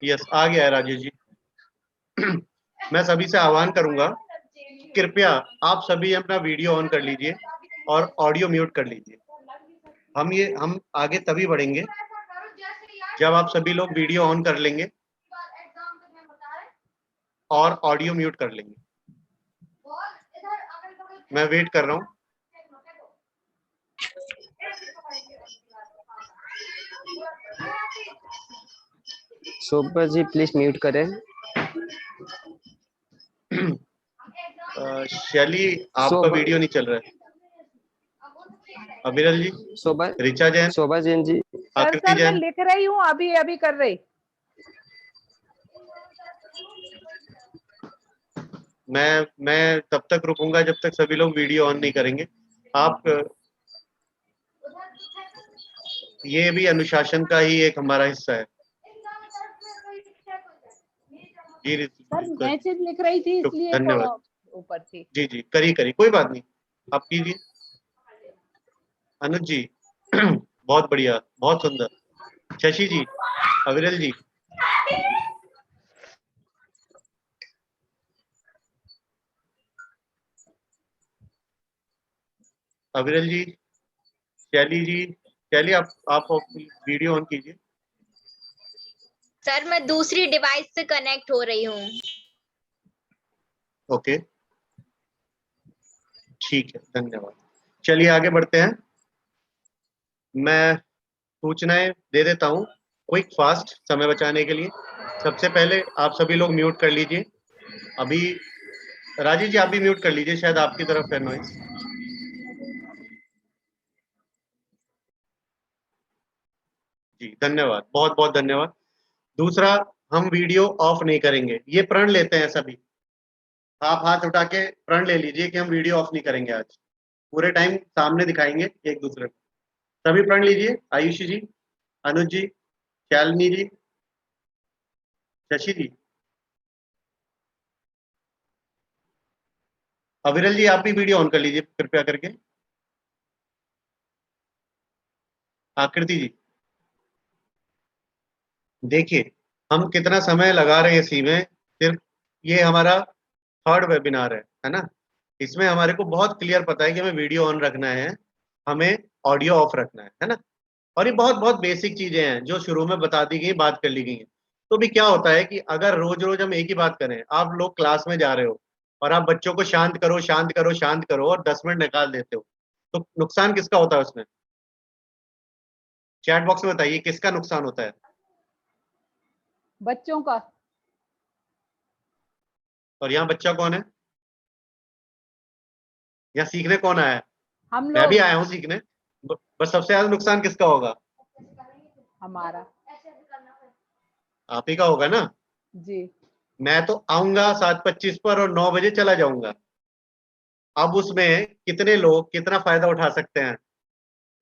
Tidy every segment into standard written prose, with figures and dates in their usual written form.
Yes, आ गया है राजेश जी। मैं सभी से आह्वान करूंगा, कृपया आप सभी अपना वीडियो ऑन कर लीजिए और ऑडियो म्यूट कर लीजिए। हम आगे तभी बढ़ेंगे जब आप सभी लोग वीडियो ऑन कर लेंगे और ऑडियो म्यूट कर लेंगे। मैं वेट कर रहा हूँ। शोभा जी प्लीज म्यूट करें। शैली, आपका वीडियो नहीं चल रहा है। अविरल जी, शोभा ऋचा जैन, शोभा जैन जी। आकृति सर मैं जैन। लिख रही हूँ, अभी अभी कर रही। मैं तब तक रुकूंगा जब तक सभी लोग वीडियो ऑन नहीं करेंगे। आप, ये भी अनुशासन का ही एक हमारा हिस्सा है। जी सर मैसेज लिख रही थी इसलिए धन्यवाद। थोड़ा ऊपर थी। जी जी, करी कोई बात नहीं, आप कीजिए। अनुज जी बहुत बढ़िया, बहुत सुंदर। शशि जी, अविरल जी, अविरल जी, शैली जी, शैली आप वीडियो ऑन कीजिए। सर मैं दूसरी डिवाइस से कनेक्ट हो रही हूँ। ओके, ठीक है, धन्यवाद। चलिए आगे बढ़ते हैं। मैं सूचनाएं दे देता हूँ क्विक फास्ट, समय बचाने के लिए। सबसे पहले आप सभी लोग म्यूट कर लीजिए। अभी राजीव जी आप भी म्यूट कर लीजिए, शायद आपकी तरफ है नॉइस। जी धन्यवाद, बहुत बहुत धन्यवाद। दूसरा, हम वीडियो ऑफ नहीं करेंगे, ये प्रण लेते हैं सभी। आप हाथ उठा के प्रण ले लीजिए कि हम वीडियो ऑफ नहीं करेंगे आज, पूरे टाइम सामने दिखाएंगे एक दूसरे को। सभी प्रण लीजिए। आयुषी जी, अनुज जी, शालिनी जी, शशि जी, अविरल जी आप भी वीडियो ऑन कर लीजिए कृपया करके। आकृति जी, देखिए हम कितना समय लगा रहे हैं इसी में। सिर्फ ये हमारा थर्ड वेबिनार है ना। इसमें हमारे को बहुत क्लियर पता है कि हमें वीडियो ऑन रखना है, हमें ऑडियो ऑफ रखना है ना। और ये बहुत बहुत बेसिक चीजें हैं जो शुरू में बता दी गई, बात कर ली गई हैं। तो भी क्या होता है कि अगर रोज रोज हम एक ही बात करें, आप लोग क्लास में जा रहे हो और आप बच्चों को शांत करो शांत करो शांत करो और 10 मिनट निकाल देते हो, तो नुकसान किसका होता है उसमें? चैट बॉक्स में बताइए किसका नुकसान होता है। बच्चों का। और यहाँ बच्चा कौन है? यहाँ सीखने कौन आया है? हम मैं भी लोग। आया हूँ सीखने। बस सबसे ज्यादा नुकसान किसका होगा? हमारा। आप ही का होगा ना। जी। मैं तो आऊंगा 7:25 पर और 9 बजे चला जाऊंगा। अब उसमें कितने लोग कितना फायदा उठा सकते हैं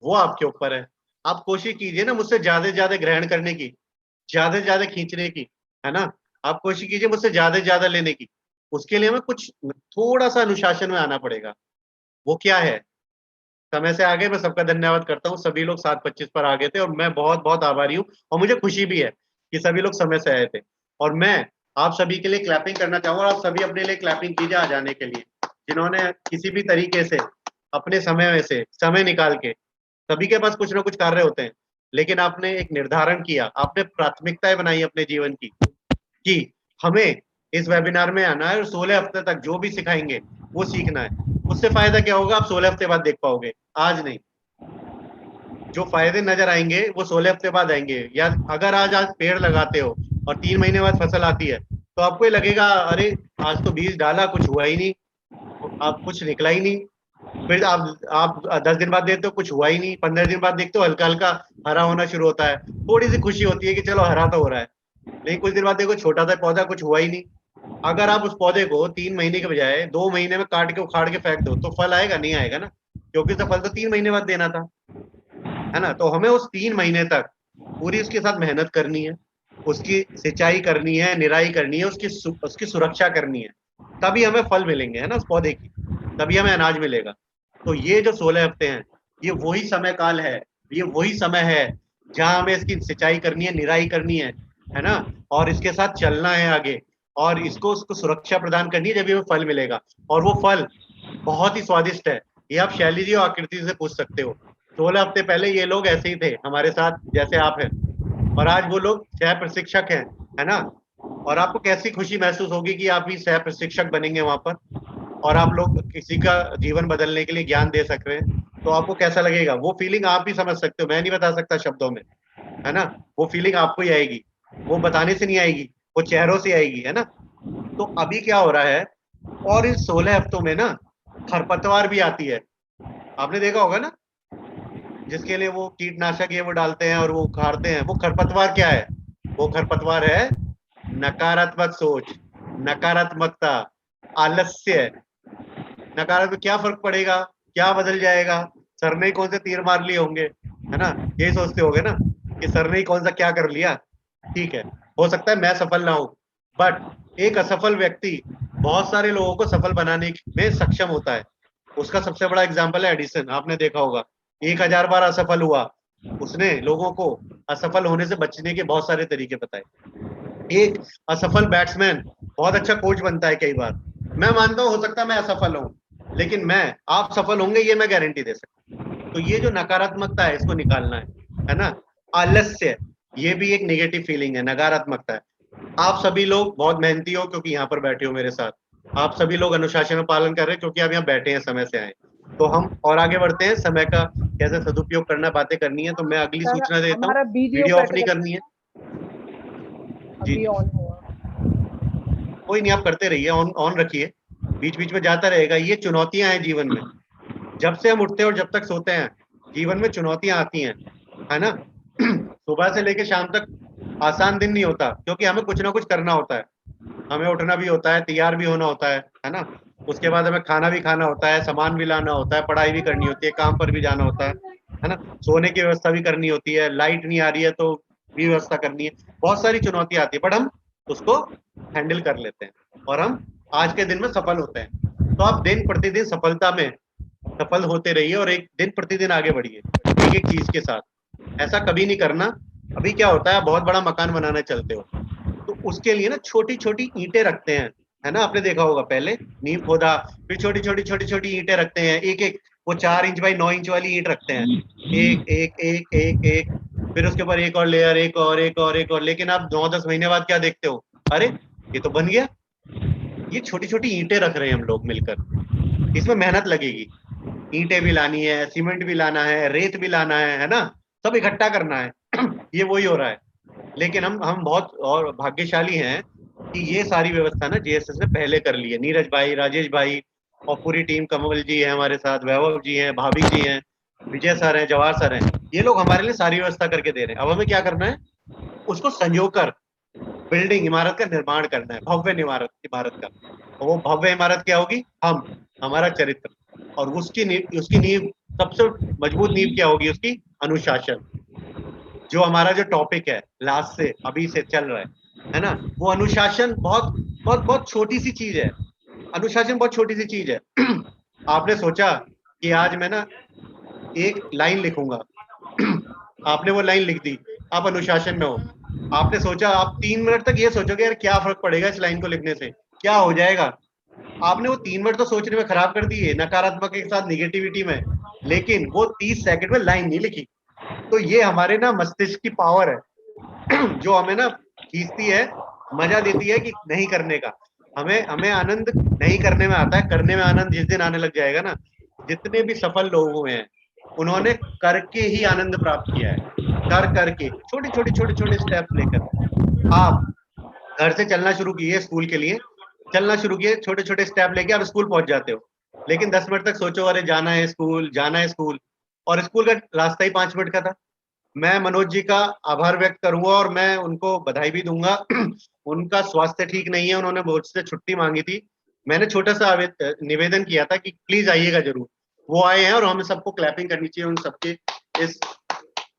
वो आपके ऊपर है। आप कोशिश कीजिए ना मुझसे ज्यादा से ज्यादा ग्रहण करने की, ज्यादा से ज्यादा खींचने की, है ना। आप कोशिश कीजिए मुझसे ज्यादा से ज्यादा लेने की। उसके लिए हमें कुछ थोड़ा सा अनुशासन में आना पड़ेगा। वो क्या है? समय से आगे। मैं सबका धन्यवाद करता हूँ, सभी लोग 7:25 पर आ गए थे और मैं बहुत बहुत आभारी हूँ। और मुझे खुशी भी है कि सभी लोग समय से आए थे। और मैं आप सभी के लिए क्लैपिंग करना चाहूंगा। आप सभी अपने लिए क्लैपिंग कीजिए आ जाने के लिए, जिन्होंने किसी भी तरीके से अपने समय में से समय निकाल के, सभी के पास कुछ ना कुछ कार्य होते हैं, लेकिन आपने एक निर्धारण किया, आपने प्राथमिकताएं बनाई अपने जीवन की कि हमें इस वेबिनार में आना है और 16 हफ्ते तक जो भी सिखाएंगे वो सीखना है। उससे फायदा क्या होगा? आप 16 हफ्ते बाद देख पाओगे, आज नहीं। जो फायदे नजर आएंगे वो 16 हफ्ते बाद आएंगे। या अगर आज आज पेड़ लगाते हो और 3 महीने बाद फसल आती है, तो आपको ये लगेगा अरे आज तो बीज डाला कुछ हुआ ही नहीं, आप कुछ निकला ही नहीं। फिर आप 10 दिन बाद देखते हो कुछ हुआ ही नहीं, 15 दिन बाद देखते हो हल्का हल्का हरा होना शुरू होता है, थोड़ी सी खुशी होती है कि चलो हरा तो हो रहा है। लेकिन कुछ दिन बाद देखो छोटा सा पौधा, कुछ हुआ ही नहीं। अगर आप उस पौधे को 3 महीने के बजाय 2 महीने में काट के उखाड़ के फेंक दो, तो फल आएगा? नहीं आएगा ना, क्योंकि उसका फल तो 3 महीने बाद देना था, है ना। तो हमें उस 3 महीने तक पूरी उसके साथ मेहनत करनी है, उसकी सिंचाई करनी है, निराई करनी है, उसकी सुरक्षा करनी है, तभी हमें फल मिलेंगे, है ना, उस पौधे की, तभी हमें अनाज मिलेगा। तो ये जो 16 हफ्ते हैं, ये वही समय काल है, ये वही समय है जहां हमें इसकी सिंचाई करनी है, निराई करनी है, है ना, और इसके साथ चलना है आगे, और इसको उसको सुरक्षा प्रदान करनी है, जब ये फल मिलेगा। और वो फल बहुत ही स्वादिष्ट है। ये आप शैली जी और आकृति से पूछ सकते हो। 16 हफ्ते पहले ये लोग ऐसे ही थे हमारे साथ जैसे आप हैं, और आज वो लोग सह प्रशिक्षक हैं, है ना। और आपको कैसी खुशी महसूस होगी कि आप ही सह प्रशिक्षक बनेंगे वहां पर, और आप लोग किसी का जीवन बदलने के लिए ज्ञान दे सक रहे हैं, तो आपको कैसा लगेगा? वो फीलिंग आप ही समझ सकते हो, मैं नहीं बता सकता शब्दों में, है ना। वो फीलिंग आपको ही आएगी, वो बताने से नहीं आएगी, वो चेहरों से आएगी, है ना। तो अभी क्या हो रहा है, और इस 16 हफ्तों में ना खरपतवार भी आती है, आपने देखा होगा ना, जिसके लिए वो कीटनाशक ये वो डालते हैं और वो उखाड़ते हैं। वो खरपतवार क्या है? वो खरपतवार है नकारात्मक सोच, नकारात्मकता, आलस्य। नकारात्मक क्या फर्क पड़ेगा, क्या बदल जाएगा, सर ने कौन से तीर मार लिए होंगे, है ना, यही सोचते होगे ना कि सर ने कौन सा क्या कर लिया। ठीक है, हो सकता है मैं सफल ना हूं, बट एक असफल व्यक्ति बहुत सारे लोगों को सफल बनाने में सक्षम होता है। उसका सबसे बड़ा एग्जाम्पल है एडिसन, आपने देखा होगा, 1000 बार असफल हुआ, उसने लोगों को असफल होने से बचने के बहुत सारे तरीके बताए। एक असफल बैट्समैन बहुत अच्छा कोच बनता है कई बार। मैं मानता हूं हो सकता है मैं असफल हूं, लेकिन आप सफल होंगे ये मैं गारंटी दे सकता हूं। तो ये जो नकारात्मकता है इसको निकालना है ना। आलस्य, ये भी एक नेगेटिव फीलिंग है, नकारात्मकता है। आप सभी लोग बहुत मेहनती हो क्योंकि यहाँ पर बैठे हो मेरे साथ, आप सभी लोग अनुशासन में पालन कर रहे हैं क्योंकि आप यहाँ बैठे हैं, समय से आए। तो हम और आगे बढ़ते हैं, समय का कैसे सदुपयोग करना, बातें करनी है। तो मैं अगली सर सूचना देता हूँ, हमारा वीडियो वीडियो ऑफ कट नहीं गया, करनी है। जी अभी ऑन हुआ। कोई नहीं, आप करते रहिए, ऑन ऑन रखिए, बीच बीच में जाता रहेगा। ये चुनौतियां हैं जीवन में, जब से हम उठते हैं और जब तक सोते हैं जीवन में चुनौतियां आती हैं, है ना। सुबह से लेकर शाम तक आसान दिन नहीं होता, क्योंकि हमें कुछ ना कुछ करना होता है। हमें उठना भी होता है, तैयार भी होना होता है ना। उसके बाद हमें खाना भी खाना होता है, सामान भी लाना होता है, पढ़ाई भी करनी होती है, काम पर भी जाना होता है ना। सोने की व्यवस्था भी करनी होती है, लाइट नहीं आ रही है तो भी व्यवस्था करनी है। बहुत सारी चुनौतियां आती है, बट हम उसको हैंडल कर लेते हैं और हम आज के दिन में सफल होते हैं। तो आप दिन प्रतिदिन सफलता में सफल होते रहिए और एक दिन प्रतिदिन आगे बढ़िए एक एक चीज के साथ। ऐसा कभी नहीं करना। अभी क्या होता है, बहुत बड़ा मकान बनाने चलते हो तो उसके लिए ना छोटी छोटी ईंटें रखते हैं, है ना। आपने देखा होगा, पहले नींव खोदा, फिर छोटी छोटी छोटी छोटी ईंटें रखते हैं, एक एक वो 4 इंच बाई 9 इंच वाली ईंट रखते हैं, एक एक एक एक एक, फिर उसके ऊपर एक और लेयर, एक और एक और एक और। लेकिन आप 9-10 महीने बाद क्या देखते हो, अरे ये तो बन गया। ये छोटी छोटी ईंटें रख रहे हैं हम लोग मिलकर, इसमें मेहनत लगेगी, ईंटें भी लानी है, सीमेंट भी लाना है, रेत भी लाना है ना, सब इकट्ठा करना है। ये वही हो रहा है। लेकिन हम बहुत और भाग्यशाली हैं कि ये सारी व्यवस्था ना जेएसएस ने पहले कर ली है। नीरज भाई, राजेश भाई और पूरी टीम, कमल जी है हमारे साथ, वैभव जी हैं, भाभी जी हैं, विजय सर हैं, जवाहर सर हैं, ये लोग हमारे लिए सारी व्यवस्था करके दे रहे हैं। अब हमें क्या करना है, उसको संजोकर बिल्डिंग, इमारत का निर्माण करना है, भव्य इमारत, इमारत का। और वो भव्य इमारत क्या होगी, हमारा चरित्र। और उसकी नींव, सबसे मजबूत नींव क्या होगी उसकी, अनुशासन। जो हमारा जो टॉपिक है लास्ट से अभी से चल रहा है ना, वो अनुशासन बहुत बहुत बहुत छोटी सी चीज है। अनुशासन बहुत छोटी सी चीज है। आपने सोचा कि आज मैं ना एक लाइन लिखूंगा, आपने वो लाइन लिख दी, आप अनुशासन में हो। आपने सोचा, आप 3 मिनट तक ये सोचोगे यार क्या फर्क पड़ेगा इस लाइन को लिखने से, क्या हो जाएगा। आपने वो 3 मिनट तो सोचने में खराब कर दिए, नकारात्मक के साथ निगेटिविटी में, लेकिन वो 30 सेकंड में लाइन नहीं लिखी। तो ये हमारे ना मस्तिष्क की पावर है, जो हमें ना खींचती है, मजा देती है कि नहीं करने का। हमें हमें आनंद नहीं करने में आता है, करने में आनंद जिस दिन आने लग जाएगा ना। जितने भी सफल लोग हुए हैं उन्होंने करके ही आनंद प्राप्त किया है, कर करके, छोटे छोटे छोटे छोटे स्टेप्स लेकर। आप घर से चलना शुरू किए, स्कूल के लिए चलना शुरू किए, छोटे छोटे स्टेप लेके आप स्कूल पहुंच जाते हो। लेकिन 10 मिनट तक सोचो, अरे जाना है स्कूल, जाना है स्कूल, और स्कूल का रास्ता ही 5 मिनट का था। मैं मनोज जी का आभार व्यक्त करूंगा और मैं उनको बधाई भी दूंगा। उनका स्वास्थ्य ठीक नहीं है, उन्होंने मुझसे छुट्टी मांगी थी। मैंने छोटा सा निवेदन किया था कि प्लीज आइएगा जरूर। वो आए हैं और हमें सबको क्लैपिंग करनी चाहिए उन सबके इस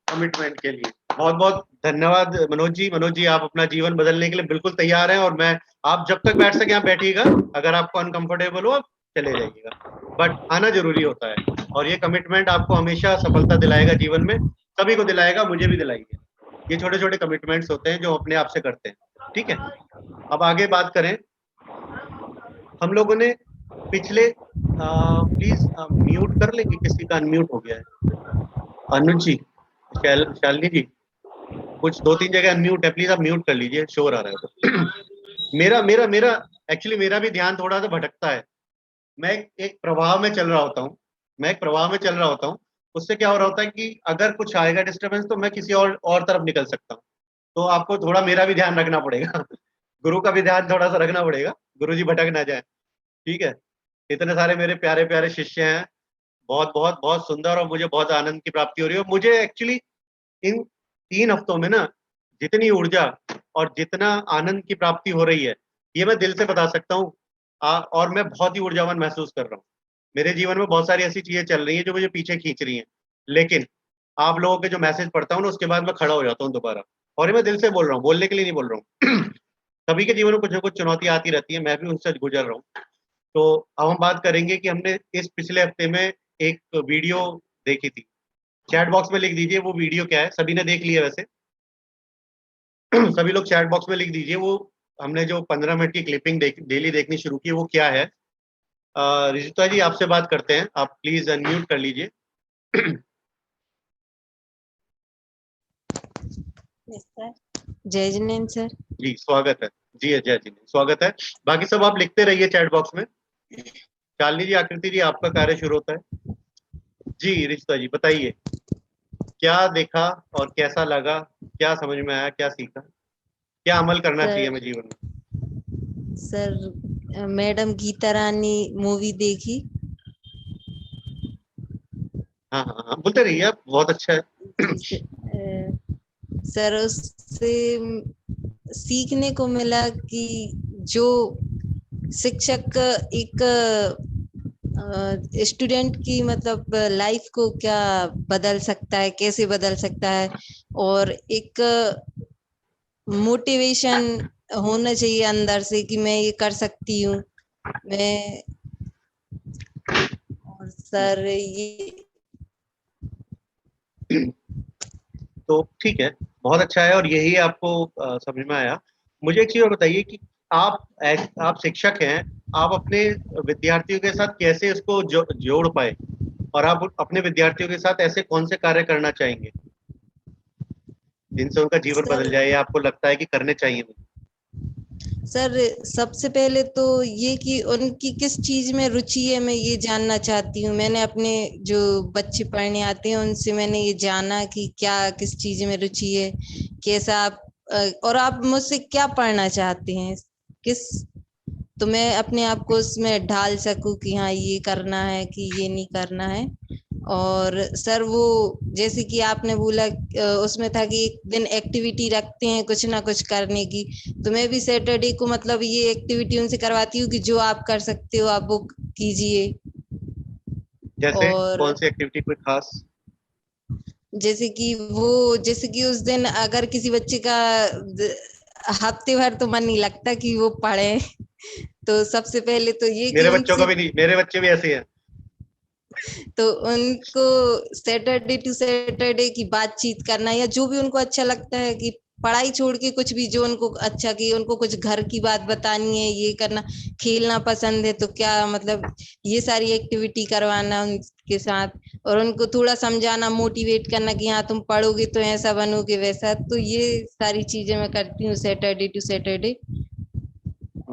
कमिटमेंट के लिए। बहुत बहुत धन्यवाद मनोज जी। मनोज जी, आप अपना जीवन बदलने के लिए बिल्कुल तैयार हैं, और मैं, आप जब तक बैठ सके यहाँ बैठिएगा, अगर आपको अनकंफर्टेबल हो आप चले जाइएगा, बट आना जरूरी होता है। और ये कमिटमेंट आपको हमेशा सफलता दिलाएगा जीवन में, सभी को दिलाएगा, मुझे भी दिलाएगी। ये छोटे छोटे कमिटमेंट्स होते हैं जो अपने आप से करते हैं। ठीक है, अब आगे बात करें। हम लोगों ने पिछले प्लीज म्यूट कर लेंगे, किसी का अनम्यूट हो गया है। अनुज जी, शालिनी जी, कुछ 2-3 जगह अनम्यूट है, प्लीज आप म्यूट कर लीजिए, शोर आ रहा है तो। मेरा मेरा मेरा एक्चुअली मेरा भी ध्यान थोड़ा सा भटकता है। मैं एक प्रवाह में चल रहा होता हूँ, मैं एक प्रवाह में चल रहा होता हूँ। उससे क्या हो रहा होता है कि अगर कुछ आएगा डिस्टरबेंस तो मैं किसी और तरफ निकल सकता हूँ। तो आपको थोड़ा मेरा भी ध्यान रखना पड़ेगा गुरु का भी ध्यान थोड़ा सा रखना पड़ेगा, गुरु जी भटक ना जाए। ठीक है, इतने सारे मेरे प्यारे प्यारे शिष्य हैं, बहुत बहुत बहुत सुंदर, और मुझे बहुत आनंद की प्राप्ति हो रही है। मुझे एक्चुअली इन 3 हफ्तों में ना जितनी ऊर्जा और जितना आनंद की प्राप्ति हो रही है, ये मैं दिल से बता सकता हूँ। और मैं बहुत ही ऊर्जावान महसूस कर रहा हूँ। मेरे जीवन में बहुत सारी ऐसी चीजें चल रही हैं जो मुझे पीछे खींच रही हैं, लेकिन आप लोगों के जो मैसेज पढ़ता हूँ ना, उसके बाद मैं खड़ा हो जाता हूँ दोबारा। और ये मैं दिल से बोल रहा हूँ, बोलने के लिए नहीं बोल रहा हूँ सभी के जीवन में कुछ ना कुछ चुनौती आती रहती है, मैं भी उनसे गुजर रहा हूँ। तो अब हम बात करेंगे कि हमने इस पिछले हफ्ते में एक वीडियो देखी थी। चैट बॉक्स में लिख दीजिए वो वीडियो क्या है, सभी ने देख लिया वैसे सभी लोग चैट बॉक्स में लिख दीजिए वो हमने जो 15 मिनट की क्लिपिंग डेली देखनी शुरू की, वो क्या है। रिजिता जी, आपसे बात करते हैं, आप प्लीज अनम्यूट कर लीजिए जय जिनेन्द्र सर। जी स्वागत है। जी जय जी, स्वागत है। बाकी सब आप लिखते रहिए चैट बॉक्स में। शालिनी जी, आकृति जी, आपका कार्य शुरू होता है। जी रिश्ता जी, बताइए क्या देखा और कैसा लगा, क्या समझ में आया, क्या सीखा, क्या अमल करना चाहिए हमें जीवन में। सर मैडम गीता रानी मूवी देखी। हाँ हाँ हाँ, बोलते रहिए आप, बहुत अच्छा है सर उससे सीखने को मिला कि जो शिक्षक एक स्टूडेंट की मतलब लाइफ को क्या बदल सकता है, कैसे बदल सकता है, और एक मोटिवेशन होना चाहिए अंदर से कि मैं ये कर सकती हूँ मैं। और सर ये तो ठीक है, बहुत अच्छा है, और यही आपको समझ में आया। मुझे एक चीज और बताइए कि आप शिक्षक हैं, आप अपने विद्यार्थियों के साथ कैसे इसको जोड़ पाए, और आप अपने विद्यार्थियों के साथ ऐसे कौन से कार्य करना चाहेंगे जिनसे उनका जीवन सर बदल जाए, या आपको लगता है कि करने चाहिए। सर सबसे पहले तो ये कि उनकी किस चीज में रुचि है, मैं ये जानना चाहती हूँ। मैंने अपने जो बच्चे पढ़ने आते हैं उनसे मैंने ये जाना कि क्या किस चीज में रुचि है, कैसा आप और आप मुझसे क्या पढ़ना चाहते हैं, किस, तो मैं अपने आप को उसमें ढाल सकूं कि हाँ ये करना है कि ये नहीं करना है। और सर वो जैसे कि आपने बोला उसमें था कि एक दिन एक्टिविटी रखते हैं कुछ ना कुछ करने की, तो मैं भी सैटरडे को मतलब ये एक्टिविटी उनसे करवाती हूँ कि जो आप कर सकते हो आप वो कीजिए। जैसे और कौन सी एक्टिविटी, कोई खास। जैसे कि उस दिन अगर किसी बच्चे का हफ्ते भर तो मन नहीं लगता कि वो पढ़े तो सबसे पहले तो ये कि मेरे बच्चों का उनसे भी नहीं, मेरे बच्चे भी ऐसे हैं तो उनको सैटरडे टू सैटरडे की बातचीत करना या जो भी उनको अच्छा लगता है कि पढ़ाई छोड़ के कुछ भी जो उनको अच्छा, कि उनको कुछ घर की बात बतानी है, ये करना, खेलना पसंद है तो क्या मतलब ये सारी एक्टिविटी करवाना उनके साथ, और उनको थोड़ा समझाना, मोटिवेट करना कि हाँ तुम पढ़ोगे तो ऐसा बनोगे वैसा। तो ये सारी चीजें मैं करती हूँ सैटरडे टू सैटरडे।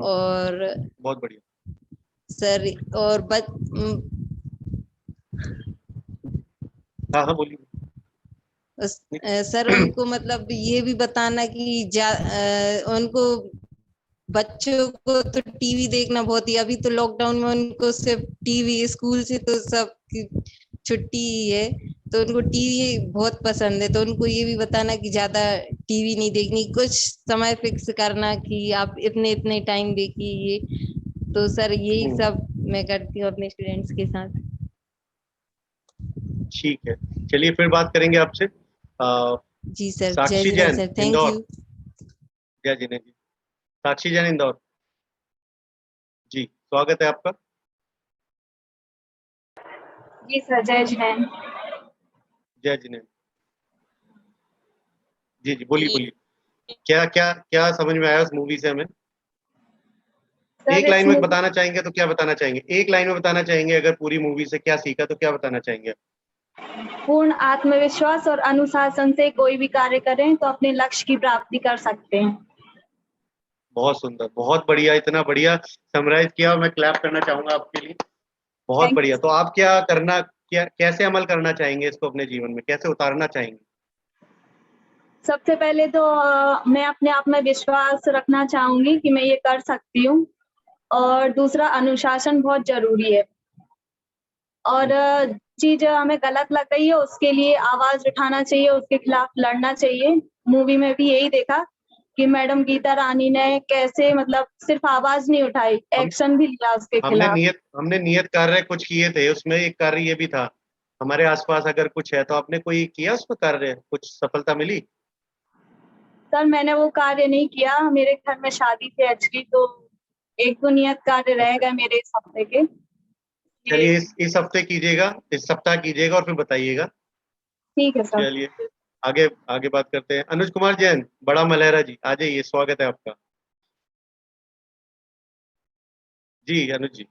और बहुत बढ़िया। सर और हाँ हाँ बोलिए। सर उनको मतलब ये भी बताना कि उनको बच्चों को तो टीवी देखना बहुत ही, अभी तो लॉकडाउन में उनको सिर्फ टीवी, स्कूल से तो सब की छुट्टी ही है तो उनको टीवी बहुत पसंद है, तो उनको ये भी बताना कि ज्यादा टीवी नहीं देखनी, कुछ समय फिक्स करना कि आप इतने इतने टाइम देखिए ये। तो सर यही सब मैं करती हूँ अपने स्टूडेंट्स के साथ। ठीक है, चलिए फिर बात करेंगे आपसे। जी सर, जय Sakshi Jinendra Jain, sir, thank Indore. You. जय जिनेन्द्र जी। साक्षी जैन, इंदौर। जी स्वागत है आपका। जी सर, जय जिनेन्द्र। जय जिनेन्द्र। जी जी, बोलिए बोलिए, क्या क्या क्या समझ में आया उस मूवी से हमें? सर एक इस लाइन में मूवी बताना चाहेंगे तो क्या बताना चाहेंगे? एक लाइन में बताना चाहेंगे, अगर पूरी मूवी से क्या सीखा तो क्या बताना चाहेंगे? पूर्ण आत्मविश्वास और अनुशासन से कोई भी कार्य करें तो अपने लक्ष्य की प्राप्ति कर सकते हैं। बहुत सुंदर, बहुत बढ़िया, इतना बढ़िया समराइज किया, और मैं क्लैप करना चाहूंगा आपके लिए। बहुत थैंक बढ़िया। यू। तो आप क्या करना, क्या कैसे अमल करना चाहेंगे इसको अपने जीवन में, कैसे उतारना चाहेंगे? सबसे पहले तो मैं अपने आप में विश्वास रखना चाहूंगी कि मैं ये कर सकती हूँ, और दूसरा अनुशासन बहुत जरूरी है, और चीज हमें गलत लग रही है उसके लिए आवाज उठाना चाहिए, उसके खिलाफ लड़ना चाहिए। मूवी में भी यही देखा कि मैडम गीता रानी ने कैसे मतलब सिर्फ आवाज नहीं उठाई, हम एक्शन भी लिया उसके हमने खिलाफ। नियत कार्य कुछ किए थे, उसमें एक कार्य ये भी था, हमारे आसपास अगर कुछ है तो आपने कोई किया उसमें कार्य, कुछ सफलता मिली? सर मैंने वो कार्य नहीं किया, मेरे घर में शादी थी एक्चुअली, तो एक दो नियत कार्य रह अच्छा, गए मेरे इस हफ्ते के। ये चलिए इस हफ्ते कीजिएगा, इस सप्ताह कीजिएगा और फिर बताइएगा। ठीक है सर। चलिए आगे आगे बात करते हैं। अनुज कुमार जैन, बड़ा मलहरा जी, आ जाइए, स्वागत है आपका। जी अनुज जी।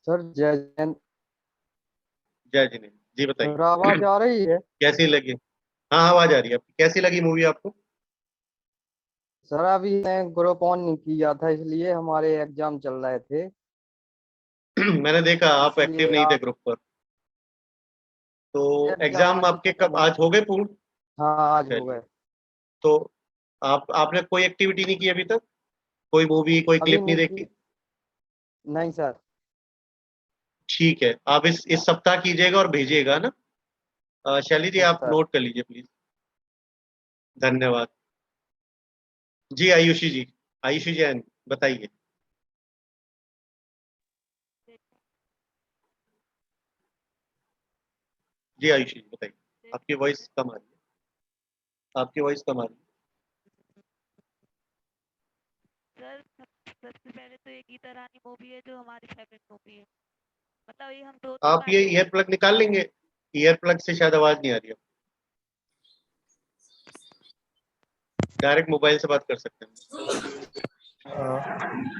सर जय जैन। जय जी ने, जी बताइए। सर आवाज आ रही है? कैसी लगी? हाँ आवाज आ रही है आपकी, कैसी लगी मूवी आपको? सर अभी मैं ग्रुप ऑन नहीं किया था, इसलिए हमारे एग्जाम चल रहे थे, मैंने देखा आप एक्टिव इसलिए नहीं थे आप ग्रुप पर। तो एग्जाम एग्जाम आज ही आपके खत्म कब, हो। आज हो गए पूर्ण? हाँ आज हो चलिए, गए। तो आपने कोई एक्टिविटी नहीं की अभी तक? कोई मूवी, कोई अभी क्लिप नहीं नहीं देखी? की। नहीं सर। ठीक है, आप इस सप्ताह कीजिएगा और भेजिएगा ना। शैली जी यस आप सर। नोट कर लीजिए प्लीज। धन्यवाद। जी आयुषी जी, आयुषी जैन बताइए। जी आयुषी जी बताइए, आपकी वॉइस कम आ रही है, आपकी वॉइस कम आ रही सर सबसे पहले तो ये गीता रानी मूवी है जो हमारी फेवरेट मूवी है। मतलब ये हम दो है। तीन आप बार ये देख ईयर प्लग निकाल लेंगे? ईयर प्लग से शायद आवाज नहीं आ रही है, डायरेक्ट मोबाइल से बात कर सकते हैं।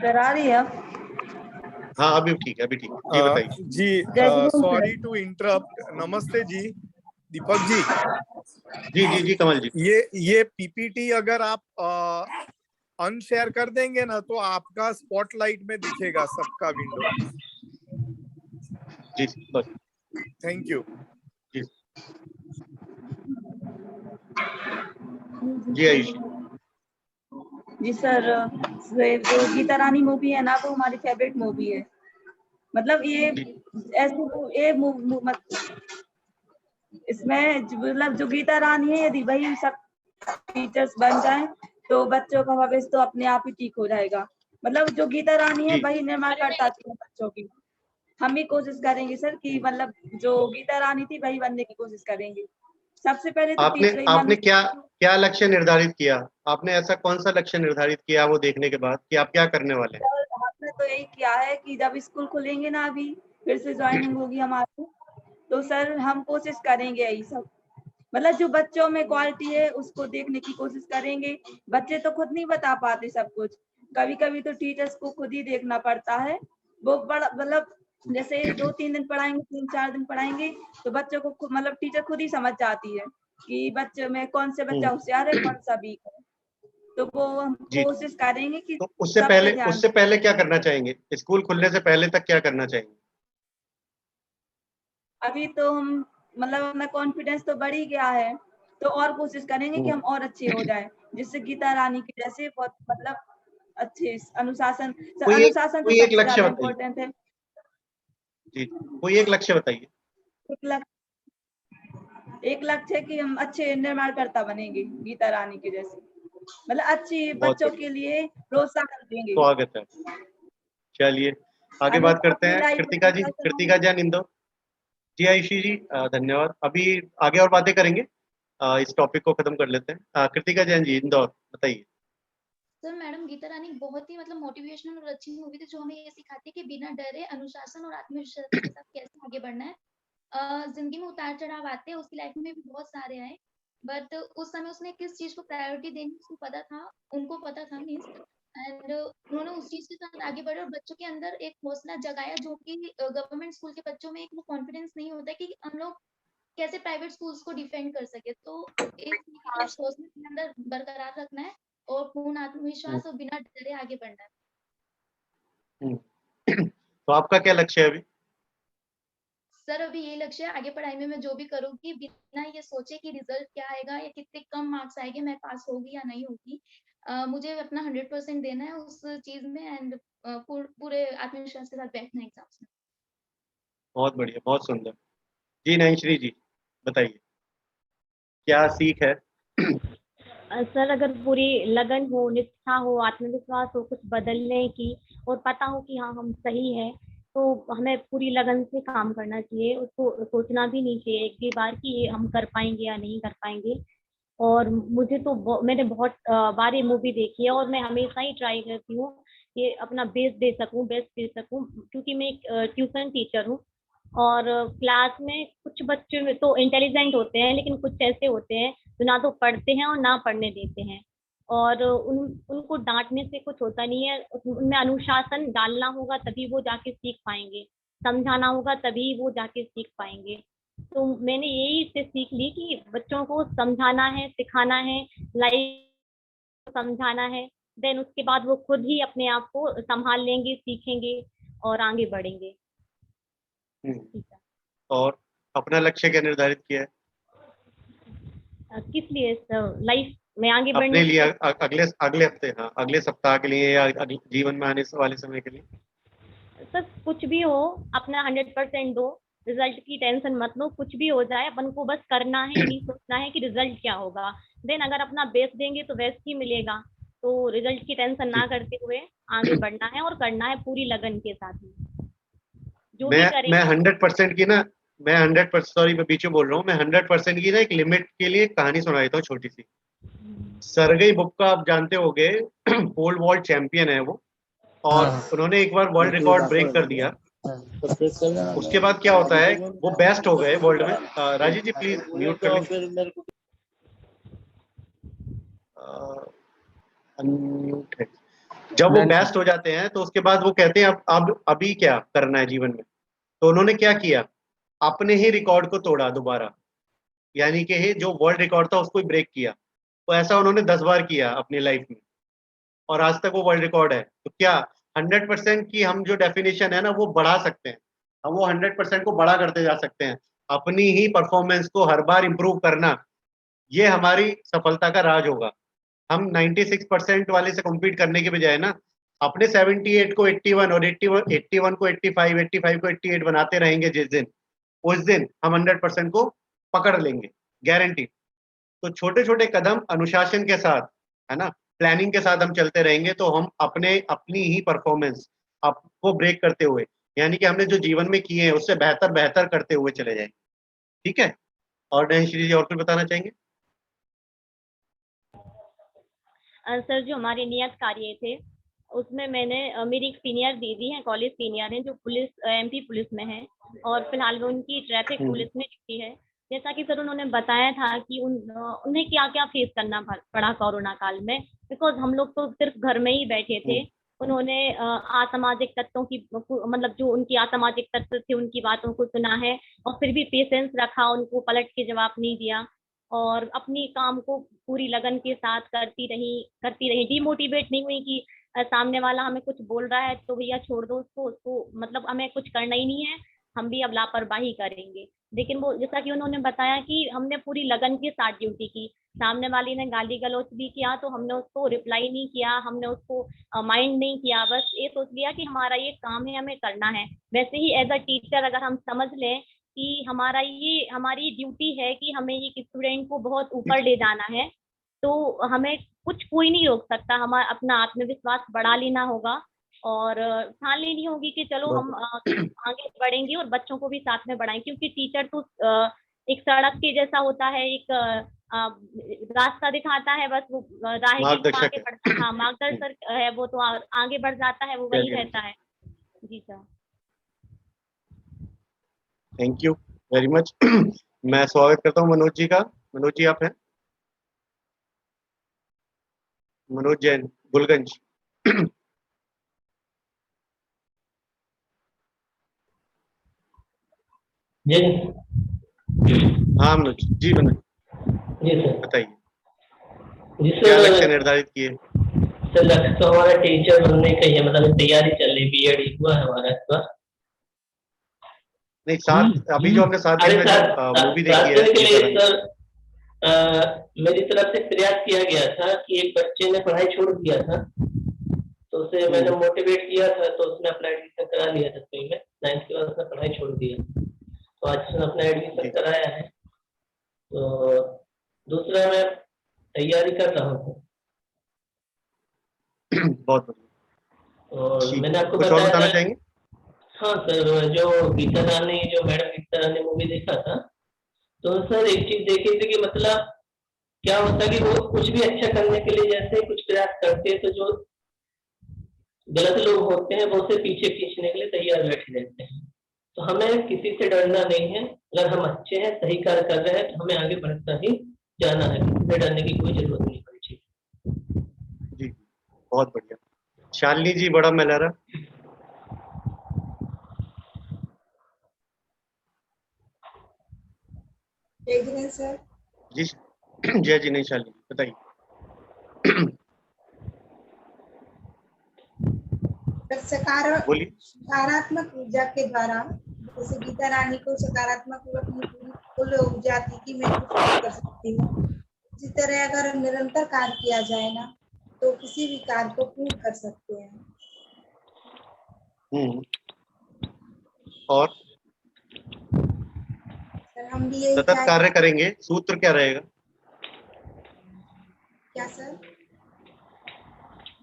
सर आ रही है? हाँ अभी ठीक है, अभी ठीक है, जी बताइए। जी सॉरी टू इंटरप्ट। नमस्ते जी दीपक जी। जी जी जी कमल जी। ये पीपीटी अगर आप अनशेयर कर देंगे ना तो आपका स्पॉटलाइट में दिखेगा सबका विंडो। जी बस। Thank you. जी जी आयुषी। जी सर, जो गीता रानी मूवी है ना वो हमारी फेवरेट मूवी है। मतलब ये जी ऐसे ये इसमें मतलब जो गीता रानी है यदि वही सब टीचर्स बन जाएं तो बच्चों का भविष्य तो अपने आप ही ठीक हो जाएगा। मतलब जो गीता रानी है जी वही निर्माण कर पाती है बच्चों की। हम भी कोशिश करेंगे सर कि मतलब जो गीता रानी थी वही बनने की कोशिश करेंगे। सबसे पहले तो आपने टीचर ही आपने मनुष्य। क्या क्या लक्ष्य निर्धारित किया? आपने ऐसा कौन सा लक्ष्य निर्धारित किया वो देखने के बाद कि आप क्या करने वाले हैं? हमने तो यही किया है कि जब स्कूल खुलेंगे ना अभी फिर से ज्वाइनिंग होगी हमारी, तो सर हम कोशिश करेंगे यही सब। मतलब जो बच्चों में क्वालिटी है उसको देखने की कोशिश करेंगे। बच्चे तो खुद नहीं बता पाते सब कुछ, कभी कभी तो टीचर्स को खुद ही देखना पड़ता है। वो बड़ा मतलब जैसे 2-3 दिन पढ़ाएंगे, 3-4 दिन पढ़ाएंगे तो बच्चों को मतलब टीचर खुद ही समझ जाती है कि बच्चे में कौन से बच्चा होशियार है, कौन सा वीक है। तो वो हम जी, कोशिश करेंगे कि तो सब पे ध्यान उससे पहले क्या करना चाहेंगे? स्कूल खुलने से पहले तक क्या करना चाहेंगे? अभी तो हम मतलब अपना कॉन्फिडेंस तो बढ़ ही गया है, तो और कोशिश करेंगे कि हम और अच्छे हो जाएं, जिससे गीता रानी की जैसे बहुत मतलब अच्छे अनुशासन अनुशासन तो कोई एक सबसे लक्ष्य ज्यादा बताइए। इम्पोर्टेंट है। जी कोई एक लक्ष्य बताइए। एक लक्ष्य है कि हम अच्छे निर्माणकर्ता बनेंगे गीता रानी के जैसे, मतलब अच्छी बहुत बच्चों बढ़िया, के लिए प्रोत्साहन देंगे। स्वागत है। चलिए आगे बात करते अपनी हैं, लाइफ में कृतिका जैन इंदौर। जी आयुषी जी धन्यवाद। अभी आगे और बातें करेंगे, इस टॉपिक को खत्म कर लेते हैं। कृतिका जैन जी इंदौर बताइए। सर मैडम गीता रानी बहुत ही मतलब मोटिवेशनल और अच्छी मूवी थी जो हमें ये सिखाती है कि बिना डरे अनुशासन और आत्मविश्वास के साथ कैसे आगे बढ़ना है। जिंदगी में उतार चढ़ाव आते हैं, उसकी लाइफ में भी बहुत सारे आए, बट उस समय उसने किस चीज को प्रायोरिटी देनी उसको पता था, उनको पता था मीन्स, एंड उन्होंने उस चीज के साथ आगे बढ़े और बच्चों के अंदर एक हौसला जगाया, जो कि गवर्नमेंट स्कूल के बच्चों में एक वो कॉन्फिडेंस नहीं होता कि हम लोग कैसे प्राइवेट स्कूल्स को डिफेंड कर सके। तो एक हौसला अपने अंदर बरकरार रखना है और पूर्ण आत्मविश्वास और बिना डरे आगे बढ़ना है। तो आपका क्या लक्ष्य है अभी? सर अभी ये लक्ष्य है, आगे पढ़ाई में मैं जो भी करूंगी बिना ये सोचे कि रिजल्ट क्या आएगा या कितने कम मार्क्स आएंगे, मैं पास होगी या नहीं होगी, मुझे अपना 100% देना है उस चीज में, एंड पूरे आत्मविश्वास के साथ बैठना है एग्जाम्स में। बहुत बढ़िया, बहुत सुंदर। जी नैनश्री जी बताइए, क्या सीख है? सर अगर पूरी लगन हो, निष्ठा हो, आत्मविश्वास हो कुछ बदलने की, और पता हो कि हाँ हम सही है, तो हमें पूरी लगन से काम करना चाहिए। उसको सोचना भी नहीं चाहिए एक भी बार कि ये हम कर पाएंगे या नहीं कर पाएंगे। और मुझे तो मैंने बहुत बार ये मूवी देखी है और मैं हमेशा ही ट्राई करती हूँ कि अपना बेस्ट दे सकूं, क्योंकि मैं एक ट्यूशन टीचर हूँ। और क्लास में कुछ बच्चे में तो इंटेलिजेंट होते हैं, लेकिन कुछ ऐसे होते हैं जो ना तो पढ़ते हैं और ना पढ़ने देते हैं। और उनको डांटने से कुछ होता नहीं है, उनमें अनुशासन डालना होगा तभी वो जाके सीख पाएंगे, समझाना होगा तभी वो जाके सीख पाएंगे। तो मैंने यही इससे सीख ली कि बच्चों को समझाना है, सिखाना है, लाइफ समझाना है, देन उसके बाद वो खुद ही अपने आप को संभाल लेंगे, सीखेंगे और आगे बढ़ेंगे। और अपना लक्ष्य क्या निर्धारित किया है? किस लिए? लाइफ में आगे बढ़ने अपने लिए के लिए। अगले अगले हफ्ते, हाँ अगले सप्ताह के लिए या जीवन में आने वाले समय के लिए? सर कुछ भी हो अपना 100% दो, रिजल्ट की टेंशन मत लो, कुछ भी हो जाए अपन को बस करना है, ये नहीं सोचना है कि रिजल्ट क्या होगा। देन अगर अपना बेस्ट देंगे तो बेस्ट ही मिलेगा। तो रिजल्ट की टेंशन ना करते हुए आगे बढ़ना है और करना है पूरी लगन के साथ में, जो भी मैं करेंगे। 100% की ना, मैं 100%, सॉरी मैं बीच में बोल रहा हूँ, मैं 100% की ना एक लिमिट के लिए कहानी सुना देता हूँ छोटी सी। सरगई बुक्का आप जानते होंगे, पोल वॉल्ट चैंपियन है वो, और उन्होंने एक बार वर्ल्ड रिकॉर्ड ब्रेक कर दिया। उसके बाद क्या होता है, वो बेस्ट हो गए वर्ल्ड में। राजीव जी प्लीज म्यूट कर लीजिए, अनम्यूट है। जब वो बेस्ट हो जाते हैं तो उसके बाद वो कहते हैं अब अभी क्या करना है जीवन में। तो उन्होंने क्या किया, अपने ही रिकॉर्ड को तोड़ा दोबारा, यानी कि जो वर्ल्ड रिकॉर्ड था उसको ही ब्रेक किया। तो ऐसा उन्होंने 10 बार किया अपनी लाइफ में, और आज तक वो वर्ल्ड रिकॉर्ड है। तो क्या 100% की हम जो डेफिनेशन है ना वो बढ़ा सकते हैं, हम वो 100% को बड़ा करते जा सकते हैं। अपनी ही परफॉर्मेंस को हर बार इंप्रूव करना, ये हमारी सफलता का राज होगा। हम 96% वाले से कम्पीट करने के बजाय ना अपने 78 को 81 और 81 को 85, 85 को 88 बनाते रहेंगे, जिस दिन उस दिन हम 100% को पकड़ लेंगे, गारंटी। तो छोटे छोटे कदम अनुशासन के साथ, है ना, प्लानिंग के साथ हम चलते रहेंगे तो हम अपनी ही परफॉर्मेंस आपको ब्रेक करते हुए, यानी कि हमने जो जीवन में किए हैं उससे बेहतर बेहतर करते हुए चले जाएंगे। ठीक है? और नैनश्री जी और कुछ बताना चाहेंगे? सर जो हमारे नियत कार्य थे उसमें मैंने मेरी एक सीनियर दीदी है, कॉलेज सीनियर है, जो पुलिस एमपी पुलिस में है और फिलहाल वो उनकी ट्रैफिक पुलिस में ड्यूटी है। जैसा कि सर उन्होंने बताया था कि उन्हें क्या क्या फेस करना पड़ा कोरोना काल में, बिकॉज हम लोग तो सिर्फ घर में ही बैठे थे। उन्होंने असामाजिक तत्वों की, मतलब जो उनकी असामाजिक तत्व थे उनकी बातों को सुना है और फिर भी पेशेंस रखा, उनको पलट के जवाब नहीं दिया और अपनी काम को पूरी लगन के साथ करती रही, डिमोटिवेट नहीं हुई कि सामने वाला हमें कुछ बोल रहा है तो भैया छोड़ दो उसको मतलब हमें कुछ करना ही नहीं है, हम भी अब लापरवाही करेंगे। लेकिन वो जैसा कि उन्होंने बताया कि हमने पूरी लगन के साथ ड्यूटी की, सामने वाली ने गाली गलौज भी किया तो हमने उसको रिप्लाई नहीं किया, हमने उसको माइंड नहीं किया, बस ये सोच लिया कि हमारा ये काम है, हमें करना है। वैसे ही एज अ टीचर अगर हम समझ लें कि हमारी ड्यूटी है कि हमें एक स्टूडेंट को बहुत ऊपर ले जाना है, तो हमें कोई नहीं रोक सकता। हमारा अपना आत्मविश्वास बढ़ा लेना होगा और ठान लेनी होगी कि चलो हम आगे बढ़ेंगे और बच्चों को भी साथ में बढ़ाएंगे, क्योंकि टीचर तो एक सड़क के जैसा होता है, एक रास्ता दिखाता है, बस वो राहगीर को आगे बढ़ता, हाँ मार्गदर्शक है, वो तो आगे बढ़ जाता है, वो वही रहता है। जी sir, thank you. Very much. मैं स्वागत करता हूँ मनोज जी का। मनोज जी आप हैं? मनोज जैन, गुलगंज। जी हाँ मनोज जी, मनोज जी सर। बताइए जी क्या सर। लक्ष्य निर्धारित किए? सर लक्ष्य तो हमारा टीचर बनने का ही है, मतलब तैयारी चल रही, बीएड हुआ है हमारा इस बार। नहीं, 7 अभी जो हमने 7 दिन अरे में सर, जो मूवी 7 देखी है दिन के लिए गीता सर मेरी तरफ से प्रयास किया गया था कि एक बच्चे ने पढ़ाई छोड़ दिया था, तो उसे मैंने मोटिवेट किया था, तो उसने अपना एडमिशन करा लिया 10वीं में। 9th के बाद उसने पढ़ाई छोड़ दिया, तो आज उसने अपना एडमिशन कराया है। तो दूसरा मैं तैयारी कर रहा हूँ। बहुत बढ़िया। और मैंने आपको कुछ और बताया बताना था। चाहेंगे? हाँ सर, जो गीता रानी, जो मैडम गीता रानी मूवी देखा था, तो सर एक चीज देखी थी कि मतलब क्या होता है कि वो कुछ भी अच्छा करने के लिए जैसे कुछ प्रयास करते हैं, तो जो गलत लोग होते हैं वो उसे पीछे खींचने के लिए तैयार बैठे रहते हैं। तो हमें किसी से डरना नहीं है। अगर हम अच्छे हैं, सही कार्य कर रहे हैं, तो हमें आगे बढ़ता ही जाना है, किसी से डरने की कोई जरूरत नहीं पड़ेगी। जी बहुत बढ़िया। शालिनी जी, बड़ा मेलारा। सर। जी जय जी। नहीं शालिनी बताइए। बोलिए। सकारात्मक ऊर्जा के द्वारा, जैसे गीता रानी को सकारात्मक अपनी पूरी फुल ऊर्जा थी कि मैं कुछ भी कर सकती हूँ, इसी तरह अगर निरंतर कार्य किया जाए ना, तो किसी भी कार्य को पूर्ण कर सकते हैं। और सर हम भी यही सतत कार्य करेंगे, सूत्र क्या रहेगा? क्या सर?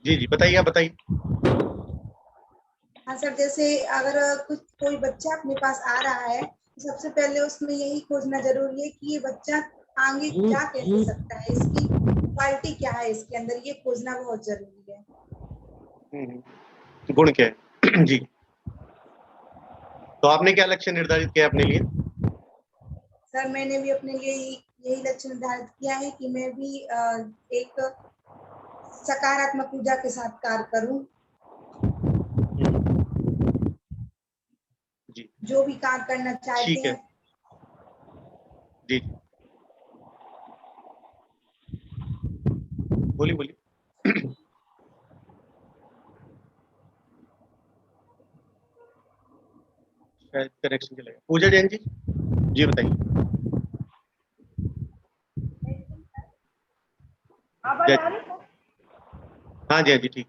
जी जी बताइए, आप बताइए। हाँ सर, जैसे अगर कोई बच्चा अपने पास आ रहा है, तो सबसे पहले उसमें यही खोजना जरूरी है कि ये बच्चा आगे जा कैसे सकता है, इसकी क्वालिटी क्या है इसके अंदर, ये खोजना बहुत जरूरी है। गुण क्या है? जी। तो आपने क्या लक्ष्य निर्धारित किया अपने लिए? सर मैंने भी अपने लिए यही लक्ष्य निर्धारित किया है कि मैं भी एक सकारात्मक ऊर्जा के साथ कार्य करूं। जी। जो भी काम करना चाहते हैं। जी बोलिए बोलिए। शायद कनेक्शन चलेगा। पूजा जैन जी, जी बताइए। आवाज आ रही है? हाँ जी, हाँ जी, ठीक।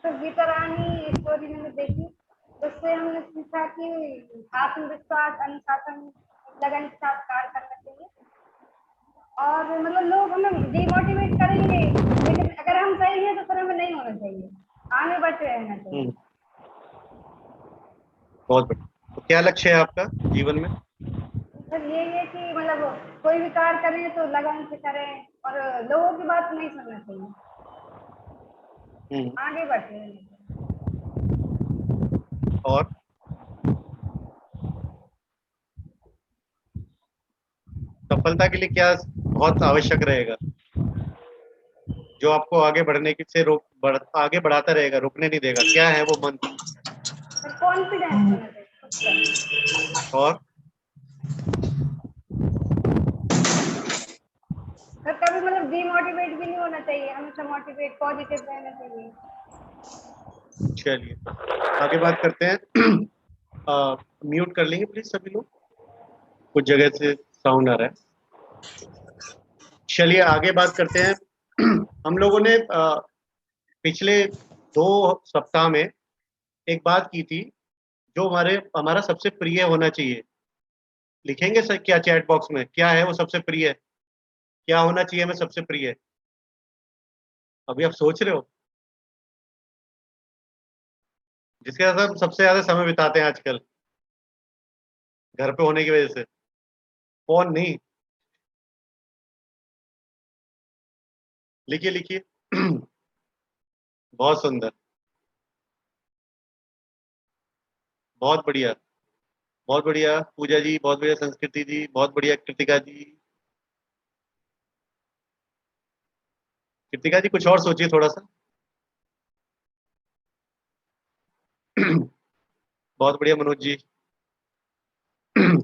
तो गीता रानी स्टोरी मैंने देखी, उससे हमने सीखा कि आत्मविश्वास, अनुशासन, लगन के साथ कार्य करना चाहिए। और मतलब लोग हमें डिमोटिवेट करेंगे, लेकिन अगर हम सही हैं तो फिर हमें नहीं होना चाहिए, आगे बढ़ते रहना चाहिए। बहुत बढ़िया। तो क्या लक्ष्य है आपका जीवन में? सर यही है कि मतलब कोई भी कार्य करें तो लगन से करें और लोगों की बात नहीं सुनना चाहिए, आगे बढ़ते रहना चाहिए। और सफलता के लिए क्या बहुत आवश्यक रहेगा, जो आपको आगे बढ़ने से आगे बढ़ाता रहेगा, रुकने नहीं देगा? क्या है वो मंत्र? कॉन्फिडेंस होना चाहिए। और सर कभी मतलब डिमोटिवेट भी नहीं होना चाहिए, हमेशा मोटिवेट, पॉजिटिव रहना चाहिए। चलिए आगे बात करते हैं। म्यूट कर लेंगे प्लीज सभी लोग, कुछ जगह से साउंड आ रहा है। चलिए आगे बात करते हैं। हम लोगों ने पिछले 2 सप्ताह में एक बात की थी, जो हमारा सबसे प्रिय होना चाहिए। लिखेंगे सर क्या चैट बॉक्स में, क्या है वो सबसे प्रिय? क्या होना चाहिए हमें सबसे प्रिय? अभी आप सोच रहे हो? जिसके साथ हम सबसे ज्यादा समय बिताते हैं आजकल, घर पे होने की वजह से। फोन नहीं, लिखिए लिखिए। बहुत सुंदर, बहुत बढ़िया। बहुत बढ़िया पूजा जी, बहुत बढ़िया संस्कृति जी, बहुत बढ़िया कृतिका जी। कृतिका जी कुछ और सोचिए थोड़ा सा। बहुत बढ़िया मनोज जी।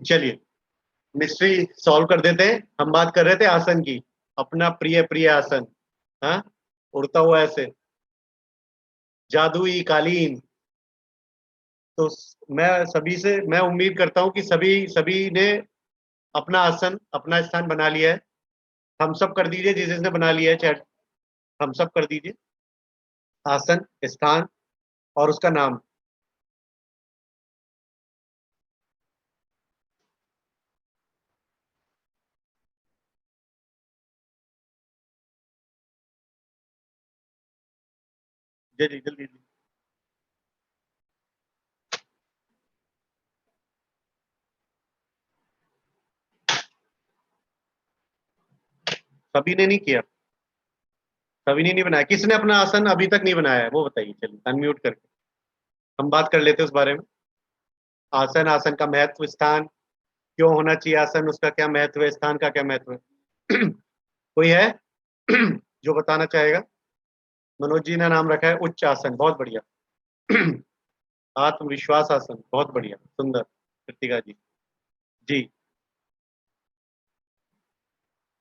चलिए मिस्ट्री सॉल्व कर देते हैं। हम बात कर रहे थे आसन की, अपना प्रिय प्रिय आसन, हाँ, उड़ता हुआ ऐसे, जादुई कालीन। तो मैं उम्मीद करता हूं कि सभी सभी ने अपना आसन, अपना स्थान बना लिया है। हम सब कर दीजिए, जिस जिसने बना लिया है चैट, हम सब कर दीजिए आसन, स्थान और उसका नाम। जल्दी जल्दी। सभी ने नहीं किया, सभी ने नहीं बनाया। किसने अपना आसन अभी तक नहीं बनाया है वो बताइए, चलिए अनम्यूट करके हम बात कर लेते हैं उस बारे में। आसन, आसन का महत्व, स्थान, क्यों होना चाहिए आसन, उसका क्या महत्व है, स्थान का क्या महत्व है। कोई है जो बताना चाहेगा? मनोज जी ने नाम रखा है उच्च आसन, बहुत बढ़िया। आत्मविश्वास आसन, बहुत बढ़िया, सुंदर। कृतिका जी जी।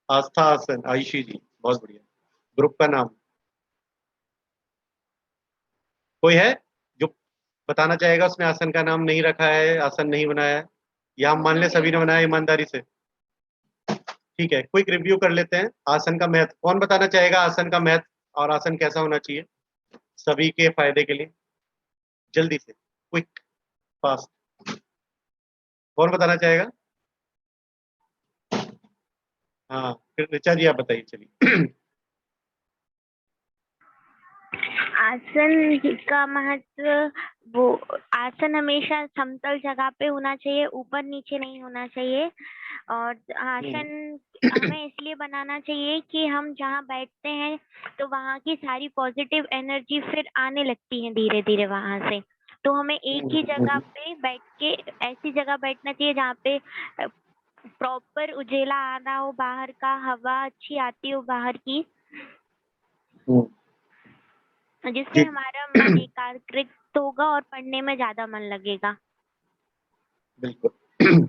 आस्था आसन, आयुषी जी, बहुत बढ़िया। ग्रुप का नाम कोई है जो बताना चाहेगा? उसने आसन का नाम नहीं रखा है, आसन नहीं बनाया है, या हम मान ले सभी ने बनाया ईमानदारी से? ठीक है, क्विक रिव्यू कर लेते हैं। आसन का महत्व कौन बताना चाहेगा? आसन का महत्व और आसन कैसा होना चाहिए सभी के फायदे के लिए, जल्दी से, क्विक, फास्ट। कौन बताना चाहेगा? हाँ, फिर ऋचा जी आप बताइए, चलिए। आसन का महत्व, वो आसन हमेशा समतल जगह पे होना चाहिए, ऊपर नीचे नहीं होना चाहिए। और आसन हमें इसलिए बनाना चाहिए कि हम जहाँ बैठते हैं तो वहाँ की सारी पॉजिटिव एनर्जी फिर आने लगती है धीरे धीरे वहां से। तो हमें एक ही जगह पे बैठ के, ऐसी जगह बैठना चाहिए जहाँ पे प्रॉपर उजेला आ रहा हो, बाहर का हवा अच्छी आती हो बाहर की, जिससे हमारा मन एकाग्रित होगा और पढ़ने में ज्यादा मन लगेगा। बिल्कुल।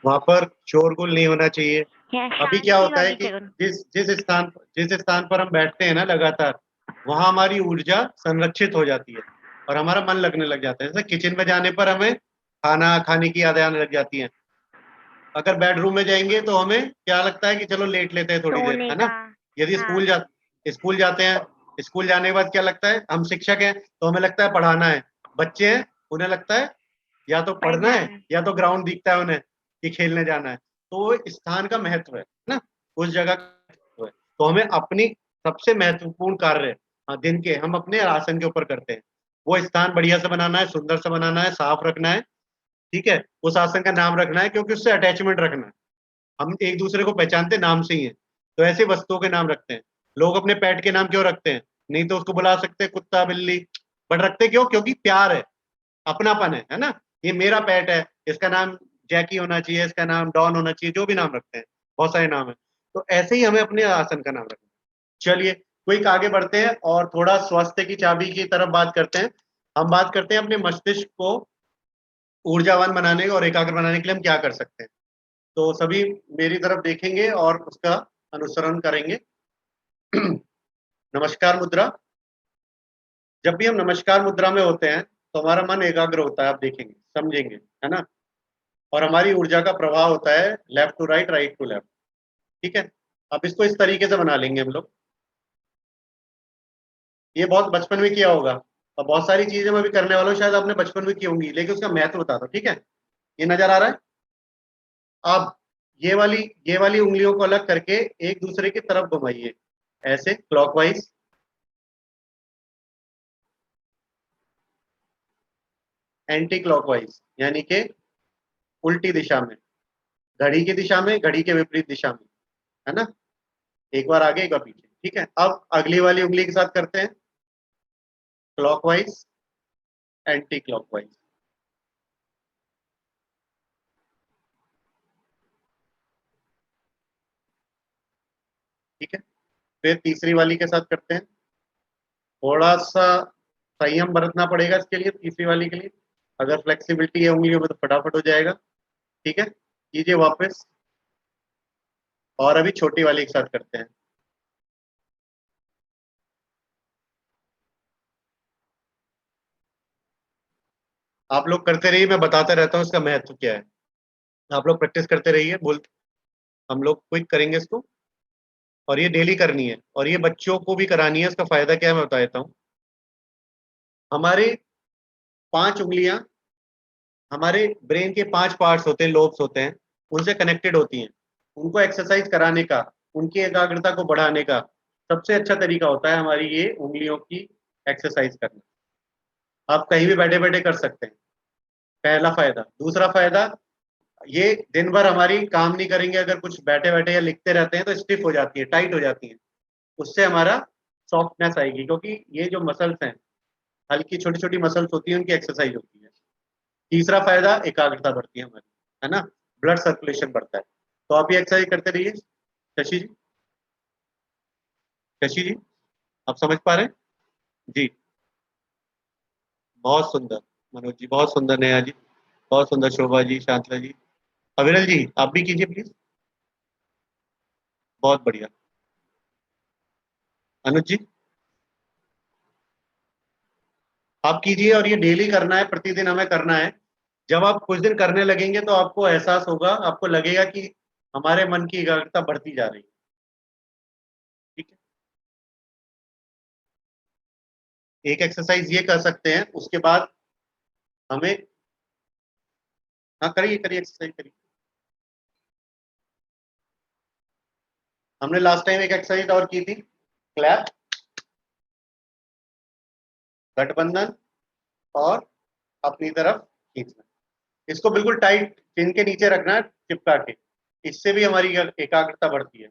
वहां पर शोरगुल नहीं होना चाहिए। अभी क्या होता है कि जिस स्थान पर हम बैठते हैं ना लगातार, वहां हमारी ऊर्जा संरक्षित हो जाती है और हमारा मन लगने लग जाता है। जैसे किचन में जाने पर हमें खाना खाने की यादें आने लग जाती हैं। अगर बेडरूम में जाएंगे तो हमें क्या लगता है कि चलो लेट लेते हैं थोड़ी देर, है ना। यदि स्कूल जाते हैं, स्कूल जाने के बाद क्या लगता है, हम शिक्षक हैं तो हमें लगता है पढ़ाना है। बच्चे हैं, उन्हें लगता है या तो पढ़ना है या तो ग्राउंड दिखता है उन्हें कि खेलने जाना है। तो वो स्थान का महत्व है ना, उस जगह का महत्व है। तो हमें अपनी सबसे महत्वपूर्ण कार्य दिन के हम अपने आसन के ऊपर करते हैं। वो स्थान बढ़िया से बनाना है, सुंदर से बनाना है, साफ रखना है, ठीक है। उस आसन का नाम रखना है क्योंकि उससे अटैचमेंट रखना है। हम एक दूसरे को पहचानते नाम से ही है, तो ऐसे वस्तुओं के नाम रखते हैं। लोग अपने पेट के नाम क्यों रखते हैं? नहीं तो उसको बुला सकते हैं कुत्ता बिल्ली, बट रखते क्यों? क्योंकि प्यार है, अपनापन है ना। ये मेरा पेट है, इसका नाम जैकी होना चाहिए, इसका नाम डॉन होना चाहिए, जो भी नाम रखते हैं, बहुत सारे नाम है। तो ऐसे ही हमें अपने आसन का नाम रखना है। चलिए क्विक आगे बढ़ते हैं और थोड़ा स्वास्थ्य की चाबी की तरफ बात करते हैं। हम बात करते हैं अपने मस्तिष्क को ऊर्जावान बनाने और एकाग्र बनाने के लिए हम क्या कर सकते हैं। तो सभी मेरी तरफ देखेंगे और उसका अनुसरण करेंगे। नमस्कार मुद्रा। जब भी हम नमस्कार मुद्रा में होते हैं तो हमारा मन एकाग्र होता है, आप देखेंगे, समझेंगे, है ना। और हमारी ऊर्जा का प्रवाह होता है left to right, right to left, ठीक है। अब इसको इस तरीके से बना लेंगे हम लोग। ये बहुत बचपन में किया होगा और बहुत सारी चीजें मैं भी करने वाला हूँ, शायद आपने बचपन में की होंगी, लेकिन उसका महत्व बता दो, ठीक है। ये नजर आ रहा है? अब ये वाली उंगलियों को अलग करके एक दूसरे की तरफ घुमाइए, ऐसे क्लॉकवाइज, एंटी क्लॉकवाइज, यानी कि उल्टी दिशा में, घड़ी की दिशा में, घड़ी के विपरीत दिशा में, है ना। एक बार आगे एक बार पीछे, ठीक है। अब अगली वाली उंगली के साथ करते हैं क्लॉकवाइज, एंटी क्लॉकवाइज। ठीक है, फिर तीसरी वाली के साथ करते हैं। थोड़ा सा संयम बरतना पड़ेगा इसके लिए, तीसरी वाली के लिए। अगर फ्लेक्सिबिलिटी है उंगलियों में तो फटाफट हो जाएगा। ठीक है, कीजिए वापस। और अभी छोटी वाली के साथ करते हैं। आप लोग करते रहिए, मैं बताता रहता हूँ इसका महत्व क्या है। आप लोग प्रैक्टिस करते रहिए, बोल हम लोग क्विक करेंगे इसको, और ये डेली करनी है, और ये बच्चों को भी करानी है। इसका फायदा क्या है मैं बता देता हूँ। हमारे 5 उंगलियां हमारे ब्रेन के 5 पार्ट्स होते हैं, लोब्स होते हैं, उनसे कनेक्टेड होती हैं। उनको एक्सरसाइज कराने का, उनकी एकाग्रता को बढ़ाने का सबसे अच्छा तरीका होता है हमारी ये उंगलियों की एक्सरसाइज करना। आप कहीं भी बैठे बैठे कर सकते हैं, पहला फायदा। दूसरा फायदा, ये दिन भर हमारी काम नहीं करेंगे, अगर कुछ बैठे बैठे या लिखते रहते हैं तो स्टिफ हो जाती है, टाइट हो जाती है। उससे हमारा सॉफ्टनेस आएगी, क्योंकि ये जो मसल्स हैं, हल्की छोटी छोटी मसल्स होती है, उनकी एक्सरसाइज होती है। तीसरा फायदा, एकाग्रता बढ़ती है हमारी, है ना, ब्लड सर्कुलेशन बढ़ता है। तो आप ये एक्सरसाइज करते रहिए। शशि जी, शशि जी, आप समझ पा रहे हैं जी? बहुत सुंदर मनोज जी, बहुत सुंदर नेहा जी, बहुत सुंदर शोभा जी, शांतला जी, अविरल जी, आप भी कीजिए प्लीज। बहुत बढ़िया। अनुज जी, आप कीजिए, और ये डेली करना है, प्रतिदिन हमें करना है। जब आप कुछ दिन करने लगेंगे तो आपको एहसास होगा, आपको लगेगा कि हमारे मन की एकाग्रता बढ़ती जा रही है। ठीक है, एक एक्सरसाइज ये कर सकते हैं, उसके बाद हमें, हाँ करिए करिए, एक्सरसाइज करिए। हमने लास्ट टाइम एक एक्सरसाइज और की थी, क्लैप, गठबंधन और अपनी तरफ खींचना। इसको बिल्कुल टाइट चिन के नीचे रखना है, चिपका के। इससे भी हमारी एकाग्रता बढ़ती है।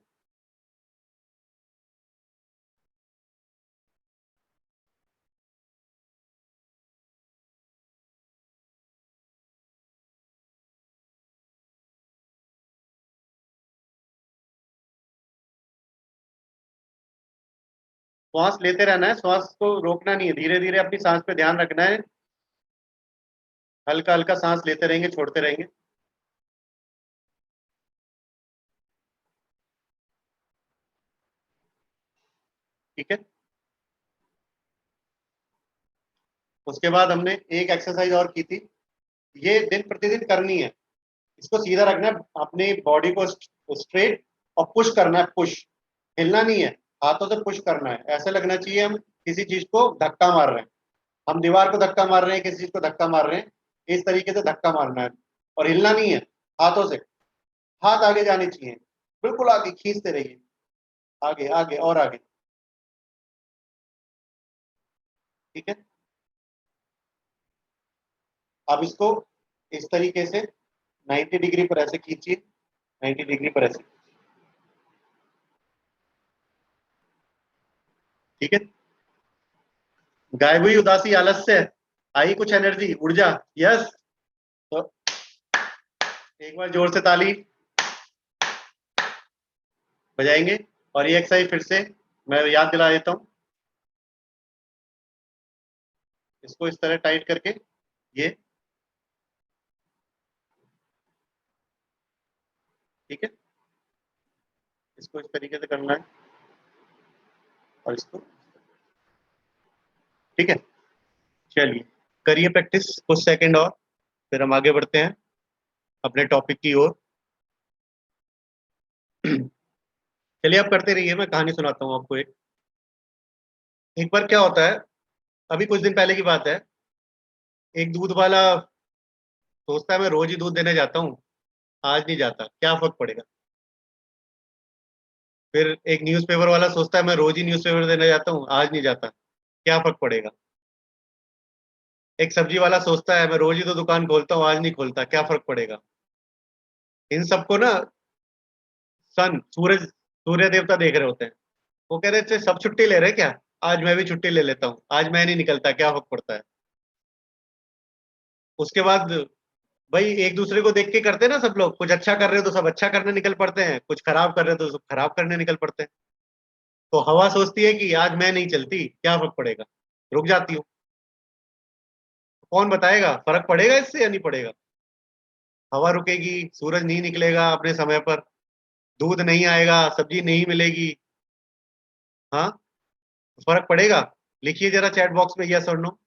श्वास लेते रहना है, श्वास को रोकना नहीं है, धीरे धीरे अपनी सांस पे ध्यान रखना है। हल्का हल्का सांस लेते रहेंगे, छोड़ते रहेंगे। ठीक है, उसके बाद हमने एक एक्सरसाइज और की थी, ये दिन प्रतिदिन करनी है। इसको सीधा रखना है, अपनी बॉडी को स्ट्रेट, और पुश करना है, पुश, हिलना नहीं है, हाथों से पुश करना है। ऐसे लगना चाहिए हम किसी चीज को धक्का मार रहे हैं, हम दीवार को धक्का मार रहे हैं, किसी चीज को धक्का मार रहे हैं, इस तरीके से धक्का मारना है, और हिलना नहीं है। हाथों से, हाथ आगे जाने चाहिए, बिल्कुल आगे खींचते रहिए, आगे आगे और आगे। ठीक है, अब इसको इस तरीके से 90 डिग्री पर ऐसे खींचिए, 90 डिग्री पर ऐसे। ठीक है, गायब हुई उदासी, आलस्य, आई कुछ एनर्जी, ऊर्जा। यस, तो एक बार जोर से ताली बजाएंगे। और ये एक्सरसाइज फिर से मैं याद दिला देता हूँ। इसको इस तरह टाइट करके, ये ठीक है, इसको इस तरीके से करना है, और इसको, ठीक है। चलिए करिए प्रैक्टिस कुछ सेकंड और, फिर हम आगे बढ़ते हैं अपने टॉपिक की ओर। चलिए आप करते रहिए, मैं कहानी सुनाता हूँ आपको। एक बार क्या होता है, अभी कुछ दिन पहले की बात है, एक दूध वाला सोचता है मैं रोज ही दूध देने जाता हूँ, आज नहीं जाता, क्या फर्क पड़ेगा। फिर एक न्यूज़पेपर वाला सोचता है मैं रोज ही न्यूज़पेपर देने जाता हूँ, आज नहीं जाता, क्या फर्क पड़ेगा। एक सब्जी वाला सोचता है मैं रोज ही तो दुकान खोलता हूँ, आज नहीं खोलता, क्या फर्क पड़ेगा। इन सबको ना सूर्य देवता देख रहे होते हैं। वो कह रहे थे सब छुट्टी ले रहे क्या, आज मैं भी छुट्टी ले लेता हूँ, आज मैं नहीं निकलता, क्या फर्क पड़ता है। उसके बाद भाई एक दूसरे को देख के करते हैं ना सब लोग, कुछ अच्छा कर रहे हो तो सब अच्छा करने निकल पड़ते हैं, कुछ खराब कर रहे हो तो सब खराब करने निकल पड़ते हैं। तो हवा सोचती है कि आज मैं नहीं चलती, क्या फर्क पड़ेगा, रुक जाती हूँ। कौन बताएगा फर्क पड़ेगा इससे या नहीं पड़ेगा? हवा रुकेगी, सूरज नहीं निकलेगा अपने समय पर, दूध नहीं आएगा, सब्जी नहीं मिलेगी, हाँ, फर्क पड़ेगा? लिखिए जरा चैट बॉक्स में यस और नो।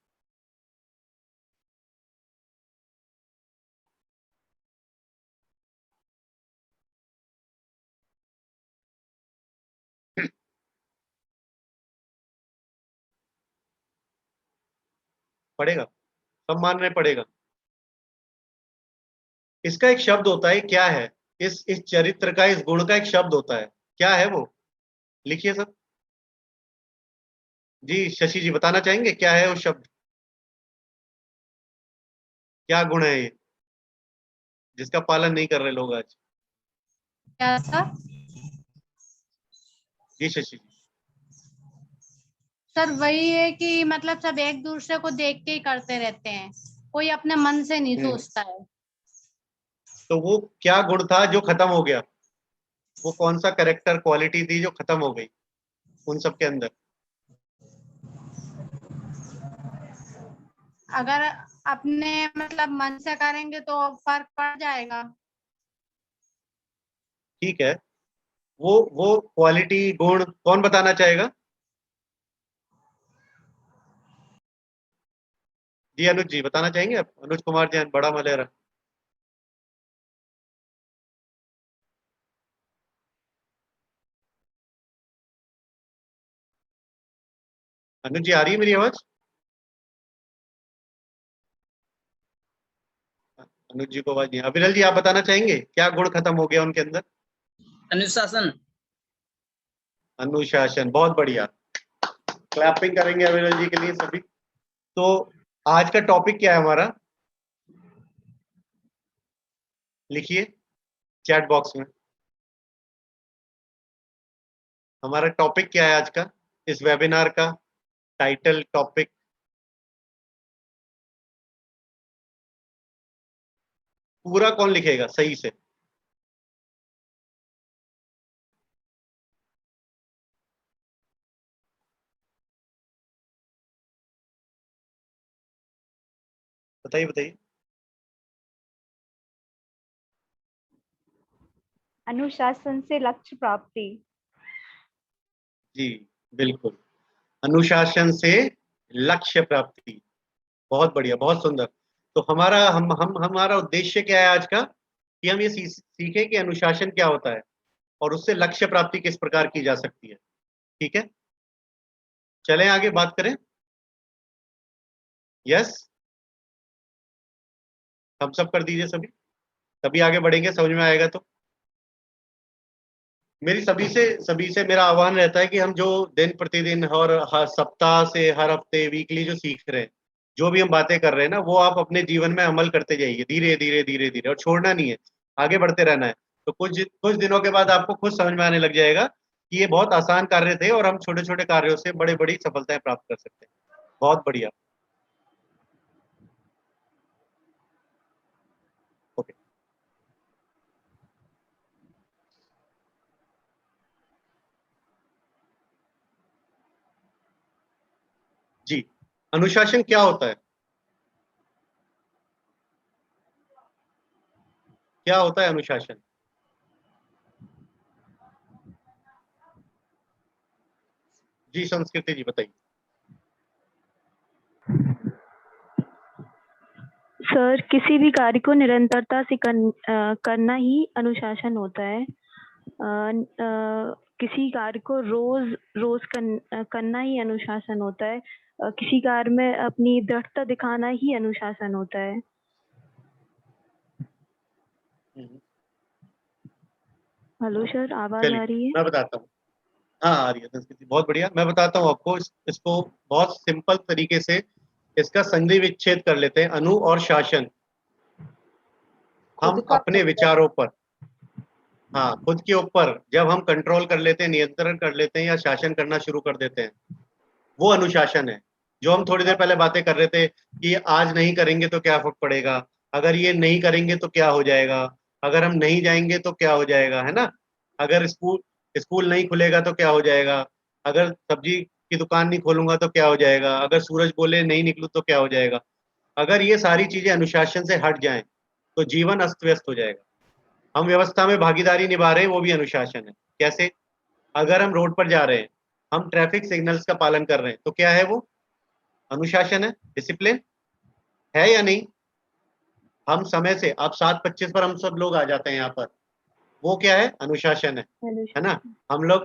पड़ेगा, सब मान रहे पड़ेगा। इसका एक शब्द होता है, क्या है? इस चरित्र का, इस गुण का एक शब्द होता है, क्या है वो? लिखिए सब। जी शशि जी बताना चाहेंगे क्या है वो शब्द? क्या गुण है ये जिसका पालन नहीं कर रहे लोग आज? क्या सर? जी शशि जी। सर वही है कि मतलब सब एक दूसरे को देख के ही करते रहते हैं, कोई अपने मन से नहीं सोचता है। तो वो क्या गुण था जो खत्म हो गया? वो कौन सा कैरेक्टर क्वालिटी थी जो खत्म हो गई उन सब के अंदर? अगर अपने मतलब मन से करेंगे तो फर्क पड़ जाएगा। ठीक है, वो क्वालिटी गुण कौन बताना चाहेगा? जी अनुज जी बताना चाहेंगे आप? अनुज कुमार जैन, बड़ा मलेरा। अनुज जी आ रही है मेरी आवाज? अनुज जी को आवाज नहीं। अविरल जी आप बताना चाहेंगे क्या गुण खत्म हो गया उनके अंदर? अनुशासन। अनुशासन, बहुत बढ़िया, क्लैपिंग करेंगे अविरल जी के लिए सभी। तो आज का टॉपिक क्या है हमारा? लिखिए चैट बॉक्स में, हमारा टॉपिक क्या है आज का, इस वेबिनार का टाइटल, टॉपिक। पूरा कौन लिखेगा सही से? बताइए बताइए। अनुशासन से लक्ष्य प्राप्ति। जी बिल्कुल, अनुशासन से लक्ष्य प्राप्ति, बहुत बढ़िया, बहुत सुंदर। तो हमारा उद्देश्य क्या है आज का, कि हम ये सीखें कि अनुशासन क्या होता है और उससे लक्ष्य प्राप्ति किस प्रकार की जा सकती है। ठीक है, चलें आगे बात करें। यस, हम सब कर दीजिए सभी, तभी आगे बढ़ेंगे, समझ में आएगा। तो मेरी सभी से मेरा आह्वान रहता है कि हम जो दिन प्रतिदिन और हर सप्ताह से हर हफ्ते वीकली जो सीख रहे हैं, जो भी हम बातें कर रहे हैं ना, वो आप अपने जीवन में अमल करते जाइए धीरे धीरे धीरे धीरे, और छोड़ना नहीं है, आगे बढ़ते रहना है। तो कुछ दिनों के बाद आपको खुद समझ में आने लग जाएगा कि ये बहुत आसान कार्य थे और हम छोटे छोटे कार्यों से बड़ी बड़ी सफलताएं प्राप्त कर सकते हैं। बहुत बढ़िया। ओके, जी अनुशासन क्या होता है? क्या होता है अनुशासन? जी संस्कृति जी बताइए। सर किसी भी कार्य को निरंतरता से करना ही अनुशासन होता है। किसी कार्य को रोज रोज करना ही अनुशासन होता है। किसी कार्य में अपनी दृढ़ता दिखाना ही अनुशासन होता है। हेलो सर, आवाज आ रही है? मैं बताता हूँ, हाँ आ रही है संस्कृति, बहुत बढ़िया। मैं बताता हूँ आपको, इसको बहुत सिंपल तरीके से इसका संधि विच्छेद कर लेते हैं। अनु और शासन, हम अपने विचारों पर, हाँ खुद के ऊपर जब हम कंट्रोल कर लेते हैं, नियंत्रण कर लेते हैं या शासन करना शुरू कर देते हैं, वो अनुशासन है। जो हम थोड़ी देर पहले बातें कर रहे थे कि आज नहीं करेंगे तो क्या फर्क पड़ेगा, अगर ये नहीं करेंगे तो क्या हो जाएगा, अगर हम नहीं जाएंगे तो क्या हो जाएगा, है ना, अगर स्कूल नहीं खुलेगा तो क्या हो जाएगा, अगर सब्जी की दुकान नहीं खोलूंगा तो क्या हो जाएगा, अगर सूरज बोले नहीं निकलूं तो क्या हो जाएगा। अगर ये सारी चीजें अनुशासन से हट जाएं तो जीवन अस्त व्यस्त हो जाएगा। हम व्यवस्था में भागीदारी निभा रहे हैं, वो भी अनुशासन है। कैसे? अगर हम रोड पर जा रहे हैं, हम ट्रैफिक सिग्नल्स का पालन कर रहे हैं, तो क्या है वो? अनुशासन है, डिसिप्लिन है या नहीं? हम समय से, अब 7:25 पर हम सब लोग आ जाते हैं यहाँ पर, वो क्या है? अनुशासन है ना?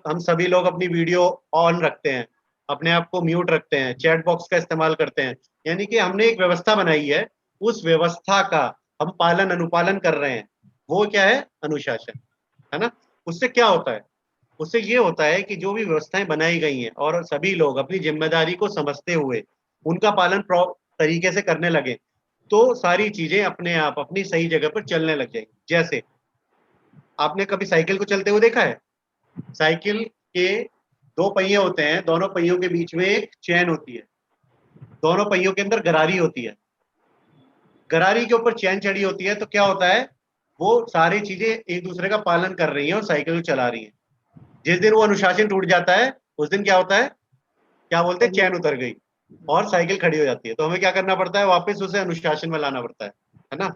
हम सभी लोग अपनी वीडियो ऑन रखते हैं, अपने आप को म्यूट रखते हैं, चैट बॉक्स का इस्तेमाल करते हैं, यानी कि हमने एक व्यवस्था बनाई है, उस व्यवस्था का हम पालन अनुपालन कर रहे हैं, वो क्या है? अनुशासन है ना? उससे क्या होता है? उससे ये होता है कि जो भी व्यवस्थाएं बनाई गई हैं और सभी लोग अपनी जिम्मेदारी को समझते हुए उनका पालन तरीके से करने लगे, तो सारी चीजें अपने आप अपनी सही जगह पर चलने लग जाएंगी। जैसे आपने कभी साइकिल को चलते हुए देखा है? साइकिल के 2 पहिए होते हैं, दोनों पहियों के बीच में एक चेन होती है, दोनों पहियों के अंदर गरारी होती है, गरारी के ऊपर चैन चढ़ी होती है, तो क्या होता है? वो सारी चीजें एक दूसरे का पालन कर रही हैं और साइकिल को चला रही हैं। जिस दिन वो अनुशासन टूट जाता है, उस दिन क्या होता है? क्या बोलते हैं? चैन उतर गई और साइकिल खड़ी हो जाती है। तो हमें क्या करना पड़ता है? वापस उसे अनुशासन में लाना पड़ता है ना?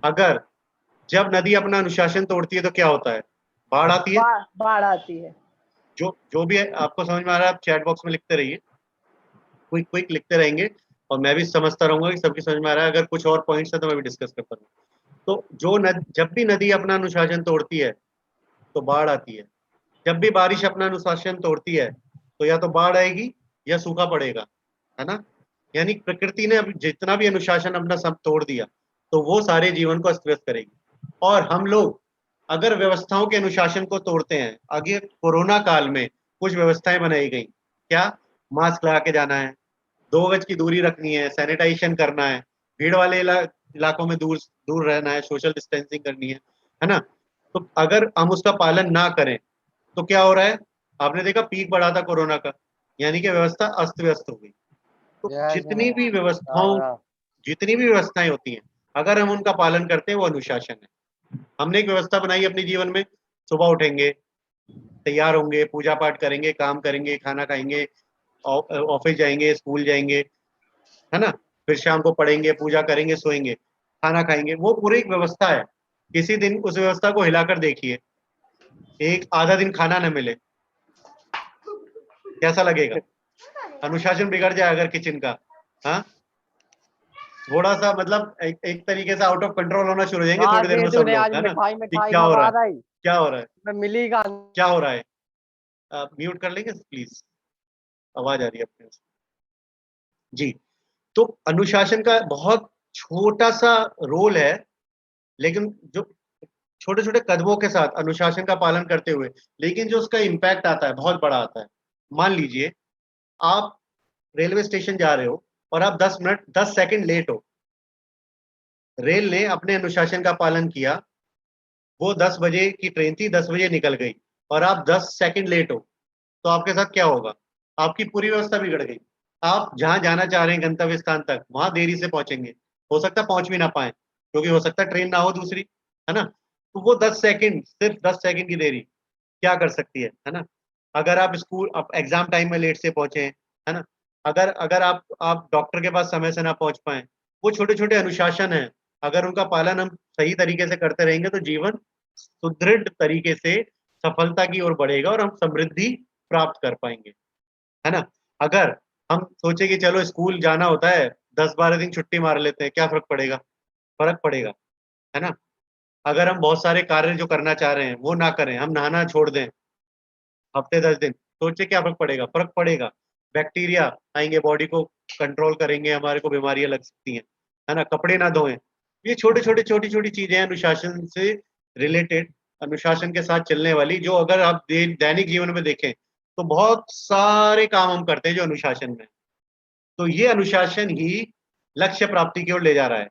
अगर जब नदी अपना अनुशासन तोड़ती है तो क्या होता है? बाढ़ आती है। बाढ़ आती है। जो भी है, आपको समझ में आ रहा है, आप चैट बॉक्स में लिखते रहिए, क्विक लिखते रहेंगे और मैं भी समझता रहूंगा कि सबकी समझ में आ रहा है। अगर कुछ और पॉइंट्स है तो मैं भी डिस्कस करता रहूँ। तो जब भी नदी अपना अनुशासन तोड़ती है तो बाढ़ आती है, जब भी बारिश अपना अनुशासन तोड़ती है तो या तो बाढ़ आएगी या सूखा पड़ेगा, है ना? यानी प्रकृति ने अब जितना भी अनुशासन अपना सब तोड़ दिया तो वो सारे जीवन को अस्त व्यस्त करेगी। और हम लोग अगर व्यवस्थाओं के अनुशासन को तोड़ते हैं, आगे कोरोना काल में कुछ व्यवस्थाएं बनाई गई, क्या? मास्क लगा के जाना है, 2 गज की दूरी रखनी है, सैनिटाइजेशन करना है, भीड़ वाले इलाकों में दूर दूर रहना है, सोशल डिस्टेंसिंग करनी है ना? तो अगर हम उसका पालन ना करें तो क्या हो रहा है? आपने देखा पीक बढ़ा था कोरोना का, यानी कि व्यवस्था अस्त व्यस्त हो गई। तो जितनी भी व्यवस्थाएं होती हैं, अगर हम उनका पालन करते हैं, वो अनुशासन है। हमने एक व्यवस्था बनाई अपने जीवन में, सुबह उठेंगे, तैयार होंगे, पूजा पाठ करेंगे, काम करेंगे, खाना खाएंगे, ऑफिस जाएंगे, स्कूल जाएंगे, है ना? फिर शाम को पढ़ेंगे, पूजा करेंगे, सोएंगे, खाना खाएंगे, वो पूरी एक व्यवस्था है। किसी दिन उस व्यवस्था को हिलाकर देखिए, एक आधा दिन खाना न मिले, कैसा लगेगा? अनुशासन बिगड़ जाए अगर किचन का, हाँ, थोड़ा सा मतलब एक तरीके से आउट ऑफ कंट्रोल होना शुरू हो जाएंगे थोड़ी देर में सब लोग, है ना? कि क्या हो रहा है, क्या हो रहा है, मिलेगा, क्या हो रहा है? म्यूट कर लेंगे प्लीज, आवाज आ रही है अपने जी। तो अनुशासन का बहुत छोटा सा रोल है, लेकिन जो छोटे छोटे कदमों के साथ अनुशासन का पालन करते हुए, लेकिन जो उसका इम्पैक्ट आता है बहुत बड़ा आता है। मान लीजिए आप रेलवे स्टेशन जा रहे हो और आप 10 सेकंड लेट हो, रेल ने अपने अनुशासन का पालन किया, वो 10 बजे की ट्रेन थी, 10 बजे निकल गई और आप 10 सेकंड लेट हो, तो आपके साथ क्या होगा? आपकी पूरी व्यवस्था बिगड़ गई। आप जहां जाना चाह रहे हैं गंतव्य स्थान तक, वहां देरी से पहुंचेंगे, हो सकता है पहुंच भी ना पाए, क्योंकि हो सकता है ट्रेन ना हो दूसरी, है ना? तो वो 10 सेकंड, सिर्फ 10 सेकंड की देरी क्या कर सकती है ना? अगर आप एग्जाम टाइम में लेट से पहुंचे, है ना? अगर आप डॉक्टर के पास समय से ना पहुंच पाए, वो छोटे छोटे अनुशासन है, अगर उनका पालन हम सही तरीके से करते रहेंगे तो जीवन सुदृढ़ तरीके से सफलता की ओर बढ़ेगा और हम समृद्धि प्राप्त कर पाएंगे, है ना? अगर हम सोचे कि चलो स्कूल जाना होता है, 10-12 दिन छुट्टी मार लेते हैं, क्या फर्क पड़ेगा? फर्क पड़ेगा, है ना? अगर हम बहुत सारे कार्य जो करना चाह रहे हैं वो ना करें, हम नहाना छोड़ दें हफ्ते 10 दिन, सोचे क्या फर्क पड़ेगा? फर्क पड़ेगा। बैक्टीरिया आएंगे, बॉडी को कंट्रोल करेंगे, हमारे को बीमारियां लग सकती हैं, है ना? कपड़े ना धोएं। ये छोटी छोटी चीजें हैं अनुशासन से रिलेटेड, अनुशासन के साथ चलने वाली, जो अगर आप दैनिक जीवन में देखें तो बहुत सारे काम हम करते हैं जो अनुशासन में। तो ये अनुशासन ही लक्ष्य प्राप्ति की ओर ले जा रहा है।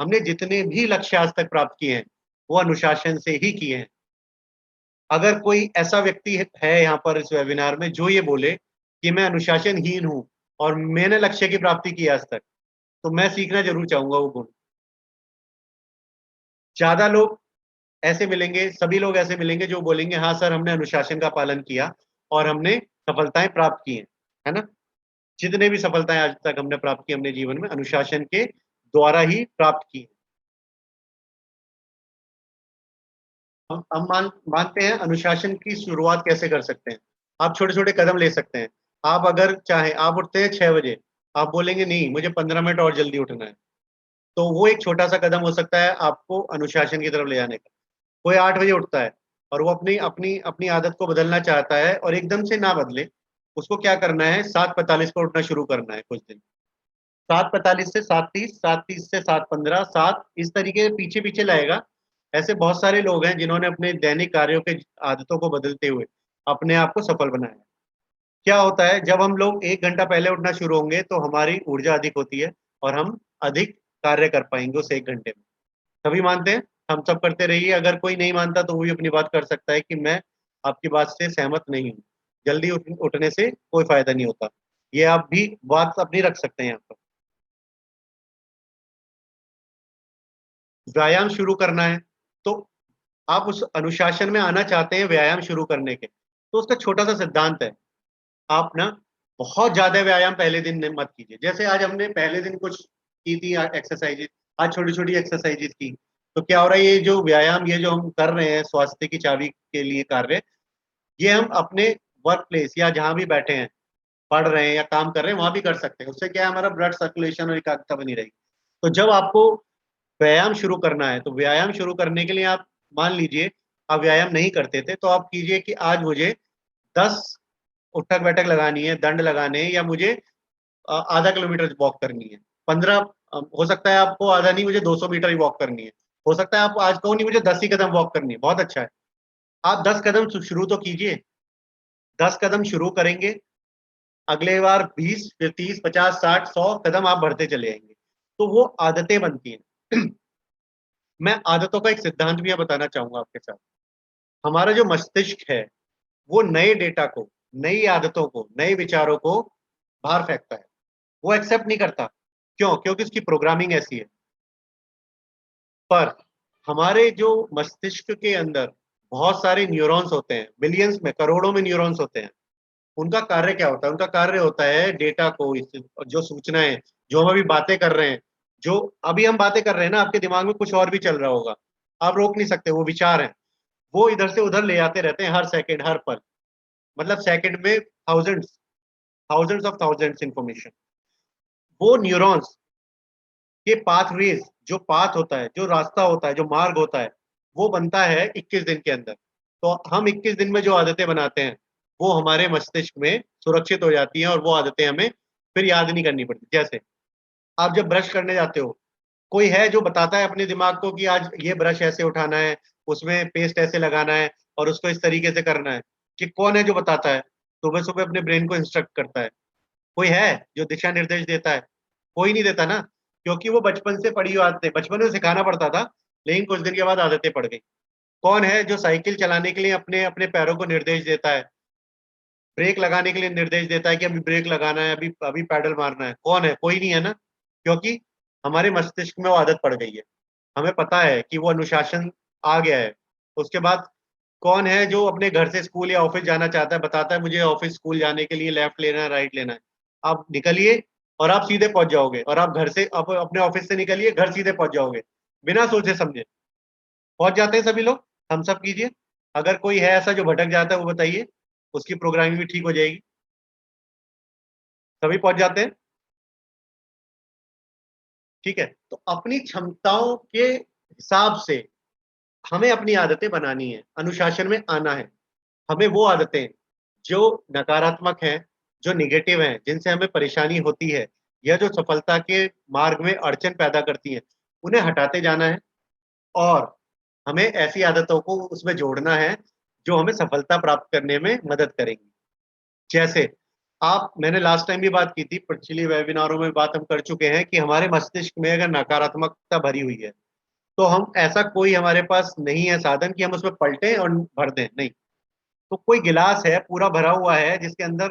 हमने जितने भी लक्ष्य आज तक प्राप्त किए हैं वो अनुशासन से ही किए हैं। अगर कोई ऐसा व्यक्ति है यहाँ पर इस वेबिनार में जो ये बोले कि मैं अनुशासनहीन हूं और मैंने लक्ष्य की प्राप्ति की आज तक, तो मैं सीखना जरूर चाहूंगा वो गुण। ज्यादा लोग ऐसे मिलेंगे, सभी लोग ऐसे मिलेंगे जो बोलेंगे हाँ सर हमने अनुशासन का पालन किया और हमने सफलताएं प्राप्त की हैं, है ना। जितने भी सफलताएं आज तक हमने प्राप्त की अपने जीवन में अनुशासन के द्वारा ही प्राप्त की। हम मानते हैं अनुशासन की शुरुआत कैसे कर सकते हैं। आप छोटे छोटे कदम ले सकते हैं। आप अगर चाहें, आप उठते हैं 6 बजे, आप बोलेंगे नहीं मुझे 15 मिनट और जल्दी उठना है, तो वो एक छोटा सा कदम हो सकता है आपको अनुशासन की तरफ ले जाने का। कोई 8 बजे उठता है और वो अपनी अपनी अपनी आदत को बदलना चाहता है और एकदम से ना बदले, उसको क्या करना है, 7:45 पर उठना शुरू करना है कुछ दिन। 7:45 से 7:30, 7:30 से 7:15, 7 इस तरीके से पीछे पीछे लाएगा। ऐसे बहुत सारे लोग हैं जिन्होंने अपने दैनिक कार्यों के आदतों को बदलते हुए अपने आप को सफल बनाया। क्या होता है, जब हम लोग 1 घंटा पहले उठना शुरू होंगे तो हमारी ऊर्जा अधिक होती है और हम अधिक कार्य कर पाएंगे उस 1 घंटे में। सभी मानते हैं, हम सब करते रहिए। अगर कोई नहीं मानता तो वो भी अपनी बात कर सकता है कि मैं आपकी बात से सहमत नहीं हूँ, जल्दी उठने से कोई फायदा नहीं होता। ये आप भी बात अपनी रख सकते हैं यहाँ पर। व्यायाम शुरू करना है तो आप उस अनुशासन में आना चाहते हैं व्यायाम शुरू करने के, तो उसका छोटा सा सिद्धांत है, आप ना बहुत ज्यादा व्यायाम पहले दिन मत कीजिए। जैसे आज हमने पहले दिन कुछ की थी एक्सरसाइजेज, आज छोटी छोटी एक्सरसाइजेज की, तो क्या हो रहा है, ये जो व्यायाम ये जो हम कर रहे हैं स्वास्थ्य की चाबी के लिए कार्य, ये हम अपने वर्क प्लेस या जहां भी बैठे हैं, पढ़ रहे हैं या काम कर रहे हैं, वहां भी कर सकते हैं। उससे क्या है, हमारा ब्लड सर्कुलेशन और एकाग्रता बनी रहेगी। तो जब आपको व्यायाम शुरू करना है तो व्यायाम शुरू करने के लिए आप मान लीजिए आप व्यायाम नहीं करते थे, तो आप कीजिए कि आज मुझे 10 उठक बैठक लगानी है, दंड लगाने हैं, या मुझे आधा किलोमीटर वॉक करनी है। 15 हो सकता है आपको आधा नहीं, मुझे 200 मीटर ही वॉक करनी है। हो सकता है आप आज कहो नहीं मुझे 10 ही कदम वॉक करनी है, बहुत अच्छा है, आप 10 कदम शुरू तो कीजिए। 10 कदम शुरू करेंगे, अगले बार 20, फिर 30, 50, 60, 100 कदम आप बढ़ते चले आएंगे, तो वो आदतें बनती हैं। मैं आदतों का एक सिद्धांत भी यहाँ बताना चाहूंगा आपके साथ। हमारा जो मस्तिष्क है वो नए डेटा को, नई आदतों को, नए विचारों को बाहर फेंकता है, वो एक्सेप्ट नहीं करता। क्यों? क्योंकि उसकी प्रोग्रामिंग ऐसी है। पर हमारे जो मस्तिष्क के अंदर बहुत सारे न्यूरॉन्स होते हैं, बिलियंस में, करोड़ों में न्यूरॉन्स होते हैं। उनका कार्य क्या होता है? उनका कार्य होता है डेटा को, जो सूचनाएं, जो हम अभी बातें कर रहे हैं, जो अभी हम बातें कर रहे हैं ना, आपके दिमाग में कुछ और भी चल रहा होगा, आप रोक नहीं सकते, वो विचार हैं, वो इधर से उधर ले जाते रहते हैं हर सेकंड, हर पल। मतलब सेकंड में थाउजेंड्स ऑफ थाउजेंड्स इंफॉर्मेशन। वो न्यूरॉन्स के पाथवेज, जो पाथ होता है, जो रास्ता होता है, जो मार्ग होता है, वो बनता है 21 दिन के अंदर। तो हम 21 दिन में जो आदतें बनाते हैं वो हमारे मस्तिष्क में सुरक्षित हो जाती हैं और वो आदतें हमें फिर याद नहीं करनी पड़ती। जैसे आप जब ब्रश करने जाते हो, कोई है जो बताता है अपने दिमाग को कि आज ये ब्रश ऐसे उठाना है, उसमें पेस्ट ऐसे लगाना है और उसको इस तरीके से करना है, कि कौन है जो बताता है, सुबह सुबह अपने ब्रेन को इंस्ट्रक्ट करता है? कोई है जो दिशा निर्देश देता है? कोई नहीं देता ना, क्योंकि वो बचपन से पड़ी हुई आदतें, बचपन में सिखाना पड़ता था, लेकिन कुछ दिन के बाद आदतें पड़ गई। कौन है जो साइकिल चलाने के लिए अपने अपने पैरों को निर्देश देता है, ब्रेक लगाने के लिए निर्देश देता है कि अभी ब्रेक लगाना है, अभी अभी पैडल मारना है? कौन है? कोई नहीं है ना, क्योंकि हमारे मस्तिष्क में वो आदत पड़ गई है, हमें पता है कि वो अनुशासन आ गया है। उसके बाद कौन है जो अपने घर से स्कूल या ऑफिस जाना चाहता है, बताता है मुझे ऑफिस स्कूल जाने के लिए लेफ्ट लेना है, राइट लेना है, आप निकलिए और आप सीधे पहुंच जाओगे, और आप घर से अपने ऑफिस से निकलिए, घर सीधे पहुंच जाओगे, बिना सोचे समझे पहुंच जाते हैं सभी लोग। हम सब कीजिए, अगर कोई है ऐसा जो भटक जाता है वो बताइए, उसकी प्रोग्रामिंग भी ठीक हो जाएगी। सभी पहुंच जाते हैं, ठीक है। तो अपनी क्षमताओं के हिसाब से हमें अपनी आदतें बनानी है, अनुशासन में आना है। हमें वो आदतें जो नकारात्मक हैं, जो निगेटिव हैं, जिनसे हमें परेशानी होती है या जो सफलता के मार्ग में अड़चन पैदा करती हैं, उन्हें हटाते जाना है और हमें ऐसी आदतों को उसमें जोड़ना है जो हमें सफलता प्राप्त करने में मदद करेंगी। जैसे मैंने लास्ट टाइम भी बात की थी, पिछली वेबिनारों में बात हम कर चुके हैं कि हमारे मस्तिष्क में अगर नकारात्मकता भरी हुई है तो हम ऐसा कोई हमारे पास नहीं है साधन कि हम उसमें पलटें और भर दें, नहीं। तो कोई गिलास है पूरा भरा हुआ है जिसके अंदर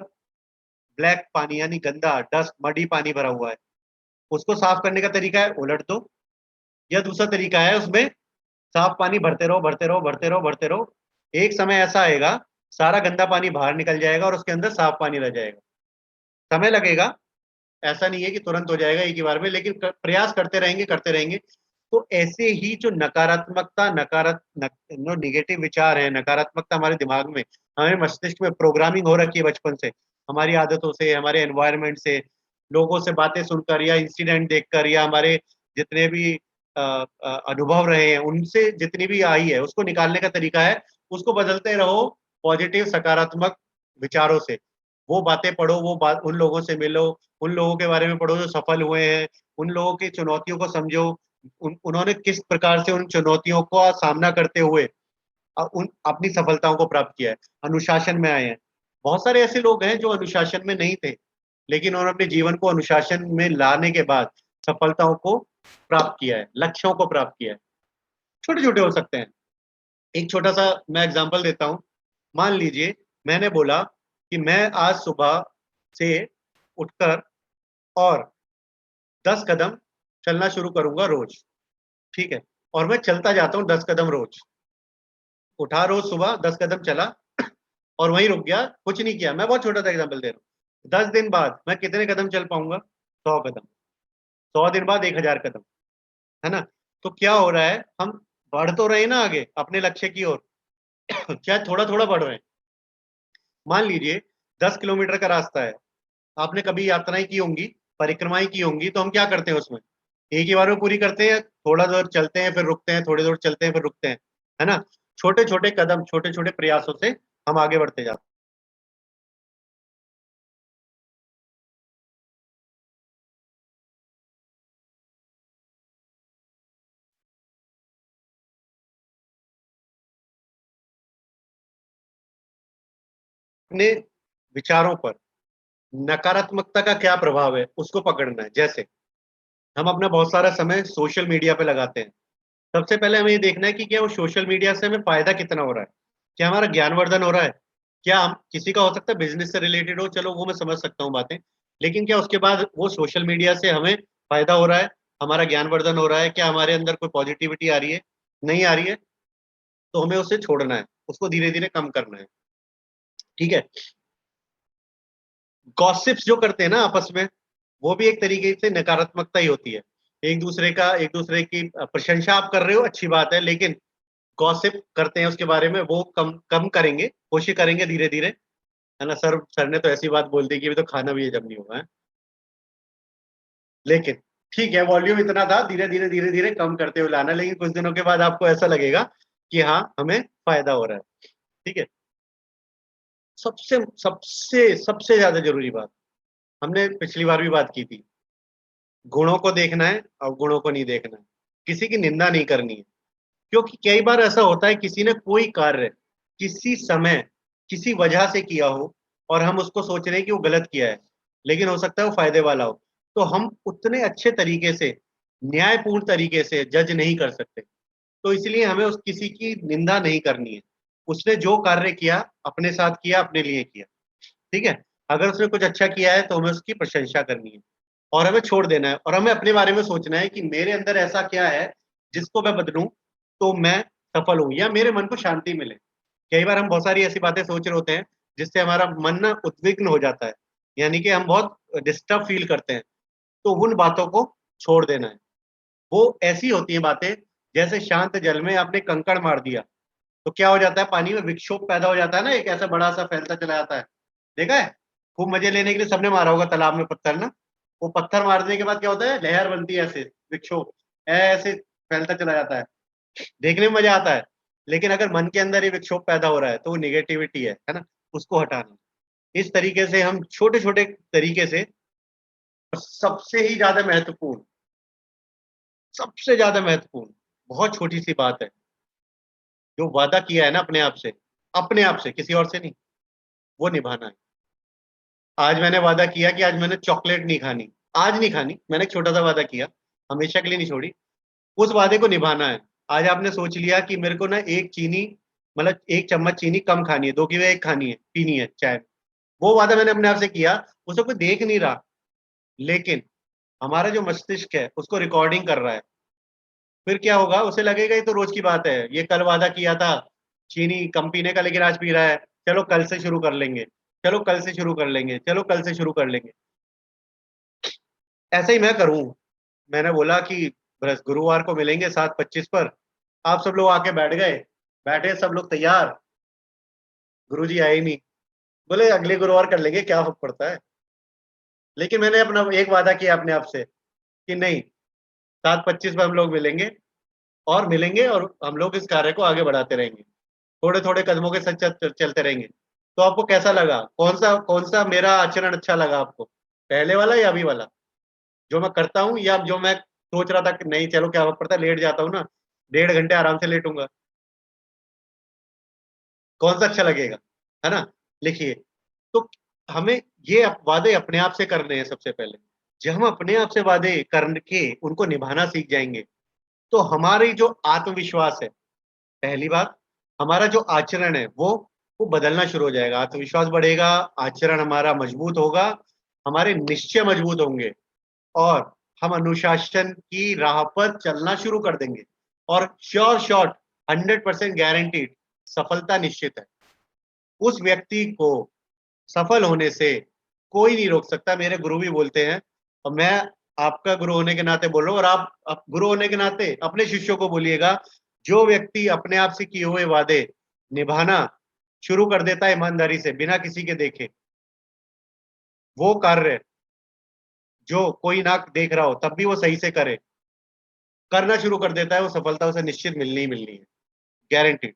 ब्लैक पानी यानी गंदा, डस्ट, मडी पानी भरा हुआ है, उसको साफ करने का तरीका है उलट दो, या दूसरा तरीका है उसमें साफ पानी भरते रहो, भरते रहो, भरते रहो, भरते रहो। एक समय ऐसा आएगा सारा गंदा पानी बाहर निकल जाएगा और उसके अंदर साफ पानी रह जाएगा। समय लगेगा, ऐसा नहीं है कि तुरंत हो जाएगा एक ही बार में, लेकिन प्रयास करते रहेंगे। तो ऐसे ही जो जो निगेटिव विचार है, नकारात्मकता हमारे दिमाग में, हमारे मस्तिष्क में प्रोग्रामिंग हो रखी है बचपन से, हमारी आदतों से, हमारे एनवायरनमेंट से, लोगों से बातें सुनकर या इंसिडेंट देखकर या हमारे जितने भी अनुभव रहे हैं उनसे जितनी भी आई है, उसको निकालने का तरीका है उसको बदलते रहो पॉजिटिव सकारात्मक विचारों से। वो बातें पढ़ो, उन लोगों से मिलो, उन लोगों के बारे में पढ़ो जो सफल हुए हैं, उन लोगों की चुनौतियों को समझो, उन्होंने किस प्रकार से उन चुनौतियों का सामना करते हुए अपनी सफलताओं को प्राप्त किया है, अनुशासन में आए हैं। बहुत सारे ऐसे लोग हैं जो अनुशासन में नहीं थे, लेकिन उन्होंने अपने जीवन को अनुशासन में लाने के बाद सफलताओं को प्राप्त किया है, लक्ष्यों को प्राप्त किया है। छोटे छोटे हो सकते हैं। एक छोटा सा मैं एग्जांपल देता हूं। मान लीजिए मैंने बोला कि मैं आज सुबह से उठकर और 10 कदम चलना शुरू करूंगा रोज, ठीक है, और मैं चलता जाता हूं 10 कदम रोज। उठा रोज सुबह 10 कदम चला और वहीं रुक गया, कुछ नहीं किया। मैं बहुत छोटा सा एग्जांपल दे रहा हूँ। 10 दिन बाद मैं कितने कदम चल पाऊंगा? 100 कदम। 100 दिन बाद 1000 कदम, है ना? तो क्या हो रहा है, हम बढ़ तो रहे ना आगे अपने लक्ष्य की ओर क्या थोड़ा थोड़ा बढ़ रहे हैं? मान लीजिए 10 किलोमीटर का रास्ता है, आपने कभी यात्राएं की होंगी, परिक्रमाएं की होंगी, तो हम क्या करते हैं उसमें? एक ही बार में पूरी करते हैं, थोड़ा दूर चलते हैं फिर रुकते हैं, थोड़ी दूर चलते हैं फिर रुकते हैं, है ना? छोटे छोटे कदम, छोटे छोटे प्रयासों से हम आगे बढ़ते जाते हैं। अपने विचारों पर नकारात्मकता का क्या प्रभाव है उसको पकड़ना है। जैसे हम अपना बहुत सारा समय सोशल मीडिया पे लगाते हैं, सबसे पहले हमें ये देखना है कि क्या वो सोशल मीडिया से हमें फायदा कितना हो रहा है, क्या हमारा ज्ञानवर्धन हो रहा है, क्या हम किसी का हो सकता है बिजनेस से रिलेटेड हो, चलो वो मैं समझ सकता हूँ बातें, लेकिन क्या उसके बाद वो सोशल मीडिया से हमें फायदा हो रहा है, हमारा ज्ञानवर्धन हो रहा है, क्या हमारे अंदर कोई पॉजिटिविटी आ रही है, नहीं आ रही है, तो हमें उसे छोड़ना है, उसको धीरे धीरे कम करना है, ठीक है। गॉसिप्स जो करते हैं ना आपस में, वो भी एक तरीके से नकारात्मकता ही होती है। एक दूसरे की प्रशंसा आप कर रहे हो, अच्छी बात है, लेकिन गॉसिप करते हैं उसके बारे में, वो कम कम करेंगे, कोशिश करेंगे धीरे धीरे, है ना? सर ने तो ऐसी बात बोल दी कि अभी तो खाना भी हजम नहीं होगा है? लेकिन ठीक है, वॉल्यूम इतना था, धीरे धीरे कम करते हुए लाना, लेकिन कुछ दिनों के बाद आपको ऐसा लगेगा कि हाँ हमें फायदा हो रहा है, ठीक है। सबसे सबसे सबसे ज्यादा जरूरी बात, हमने पिछली बार भी बात की थी, गुणों को देखना है और गुणों को नहीं देखना है, किसी की निंदा नहीं करनी है। क्योंकि कई बार ऐसा होता है किसी ने कोई कार्य किसी समय किसी वजह से किया हो और हम उसको सोच रहे हैं कि वो गलत किया है, लेकिन हो सकता है वो फायदे वाला हो, तो हम उतने अच्छे तरीके से, न्यायपूर्ण तरीके से जज नहीं कर सकते। तो इसलिए हमें उस किसी की निंदा नहीं करनी है। उसने जो कार्य किया अपने साथ किया, अपने लिए किया, ठीक है। अगर उसने कुछ अच्छा किया है तो हमें उसकी प्रशंसा करनी है और हमें छोड़ देना है, और हमें अपने बारे में सोचना है कि मेरे अंदर ऐसा क्या है जिसको मैं बदलूं तो मैं सफल हूं या मेरे मन को शांति मिले। कई बार हम बहुत सारी ऐसी बातें सोच रहे होते हैं जिससे हमारा मन ना उद्विग्न हो जाता है, यानी कि हम बहुत डिस्टर्ब फील करते हैं, तो उन बातों को छोड़ देना है। वो ऐसी होती है बातें जैसे शांत जल में आपने कंकड़ मार दिया तो क्या हो जाता है, पानी में विक्षोभ पैदा हो जाता है ना, एक ऐसा बड़ा सा फैलता चला जाता है। देखा है, खूब मजे लेने के लिए सबने मारा होगा तालाब में पत्थर ना, वो पत्थर मारने के बाद क्या होता है, लहर बनती है, ऐसे विक्षोभ ऐसे फैलता चला जाता है, देखने में मजा आता है। लेकिन अगर मन के अंदर ये विक्षोभ पैदा हो रहा है तो वो निगेटिविटी है ना, उसको हटाना। इस तरीके से हम छोटे छोटे तरीके से, सबसे ही ज्यादा महत्वपूर्ण, सबसे ज्यादा महत्वपूर्ण बहुत छोटी सी बात है, जो वादा किया है ना अपने आप से किसी और से नहीं, वो निभाना है। आज मैंने वादा किया कि आज मैंने चॉकलेट नहीं खानी, आज नहीं खानी, मैंने एक छोटा सा वादा किया, हमेशा के लिए नहीं छोड़ी, उस वादे को निभाना है। आज आपने सोच लिया कि मेरे को ना एक चम्मच चीनी कम खानी है, 2 की जगह 1 खानी है, पीनी है चाय, वो वादा मैंने अपने आप से किया, उसे कोई देख नहीं रहा, लेकिन हमारा जो मस्तिष्क है उसको रिकॉर्डिंग कर रहा है। फिर क्या होगा, उसे लगेगा ये तो रोज की बात है, ये कल वादा किया था चीनी कम पीने का लेकिन आज पी रहा है, चलो कल से शुरू कर लेंगे, चलो कल से शुरू कर लेंगे, चलो कल से शुरू कर लेंगे। ऐसा ही मैं करूं। मैंने बोला कि बस गुरुवार को मिलेंगे 7:25 पर। आप सब लोग आके बैठ गए, बैठे सब लोग तैयार, गुरुजी आए ही नहीं। बोले अगले गुरुवार कर लेंगे, क्या फर्क पड़ता है। लेकिन मैंने अपना एक वादा किया अपने आप से कि नहीं, 7:25 पर हम लोग मिलेंगे और हम लोग इस कार्य को आगे बढ़ाते रहेंगे, थोड़े थोड़े कदमों के साथ चलते रहेंगे। तो आपको कैसा लगा, कौन सा मेरा आचरण अच्छा लगा आपको, पहले वाला या अभी वाला, जो मैं करता हूँ, या जो मैं सोच रहा था कि नहीं चलो क्या फर्क पड़ता है, लेट जाता हूँ ना, 1.5 घंटे आराम से लेटूंगा। कौन सा अच्छा लगेगा, है ना। लिखिए। तो हमें ये वादे अपने आप से करने हैं सबसे पहले। जब हम अपने आप से वादे करके उनको निभाना सीख जाएंगे तो हमारी जो आत्मविश्वास है, पहली बात, हमारा जो आचरण है वो बदलना शुरू हो जाएगा। आत्मविश्वास बढ़ेगा, आचरण हमारा मजबूत होगा, हमारे निश्चय मजबूत होंगे और हम अनुशासन की राह पर चलना शुरू कर देंगे। और श्योर शॉट 100% गारंटीड सफलता निश्चित है। उस व्यक्ति को सफल होने से कोई नहीं रोक सकता। मेरे गुरु भी बोलते हैं, और मैं आपका गुरु होने के नाते बोल रहा हूँ, और आप गुरु होने के नाते अपने शिष्यों को बोलिएगा, जो व्यक्ति अपने आप से किए हुए वादे निभाना शुरू कर देता है ईमानदारी से, बिना किसी के देखे, वो कार्य जो कोई ना देख रहा हो तब भी वो सही से करे, करना शुरू कर देता है, वो सफलता उसे निश्चित मिलनी ही मिलनी है, गारंटीड।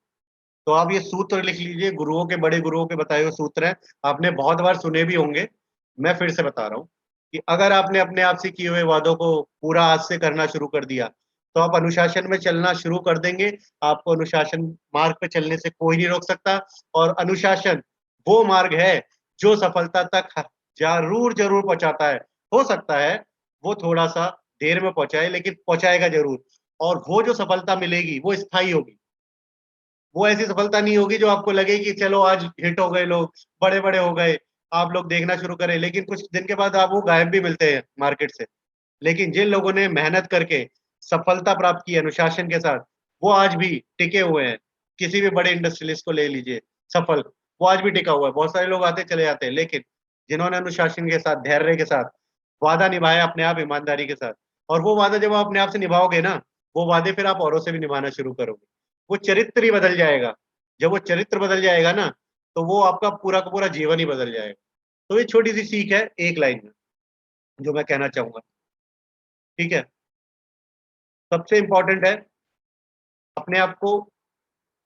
तो आप ये सूत्र लिख लीजिए, गुरुओं के, बड़े गुरुओं के बताए हुए सूत्र हैं, आपने बहुत बार सुने भी होंगे, मैं फिर से बता रहा हूँ कि अगर आपने अपने आप से किए हुए वादों को पूरा आज से करना शुरू कर दिया तो आप अनुशासन में चलना शुरू कर देंगे। आपको अनुशासन मार्ग पे चलने से कोई नहीं रोक सकता। और अनुशासन वो मार्ग है जो सफलता तक जरूर जरूर पहुंचाता है। हो सकता है वो थोड़ा सा देर में पहुंचाए, लेकिन पहुंचाएगा जरूर। और वो जो सफलता मिलेगी वो स्थायी होगी। वो ऐसी सफलता नहीं होगी जो आपको लगे कि चलो आज हिट हो गए लोग, बड़े बड़े हो गए, आप लोग देखना शुरू करें, लेकिन कुछ दिन के बाद आप वो गायब भी मिलते हैं मार्केट से। लेकिन जिन लोगों ने मेहनत करके सफलता प्राप्त की अनुशासन के साथ, वो आज भी टिके हुए हैं। किसी भी बड़े इंडस्ट्रियलिस्ट को ले लीजिए सफल, वो आज भी टिका हुआ है। बहुत सारे लोग आते चले जाते हैं, लेकिन जिन्होंने अनुशासन के साथ, धैर्य के साथ वादा निभाया अपने आप, ईमानदारी के साथ, और वो वादा जब आप अपने आप से निभाओगे ना, वो वादे फिर आप औरों से भी निभाना शुरू करोगे। वो चरित्र ही बदल जाएगा। जब वो चरित्र बदल जाएगा ना, तो वो आपका पूरा का पूरा जीवन ही बदल जाएगा। तो ये छोटी सी सीख है एक लाइन में जो मैं कहना चाहूंगा। ठीक है, सबसे इंपॉर्टेंट है अपने आप को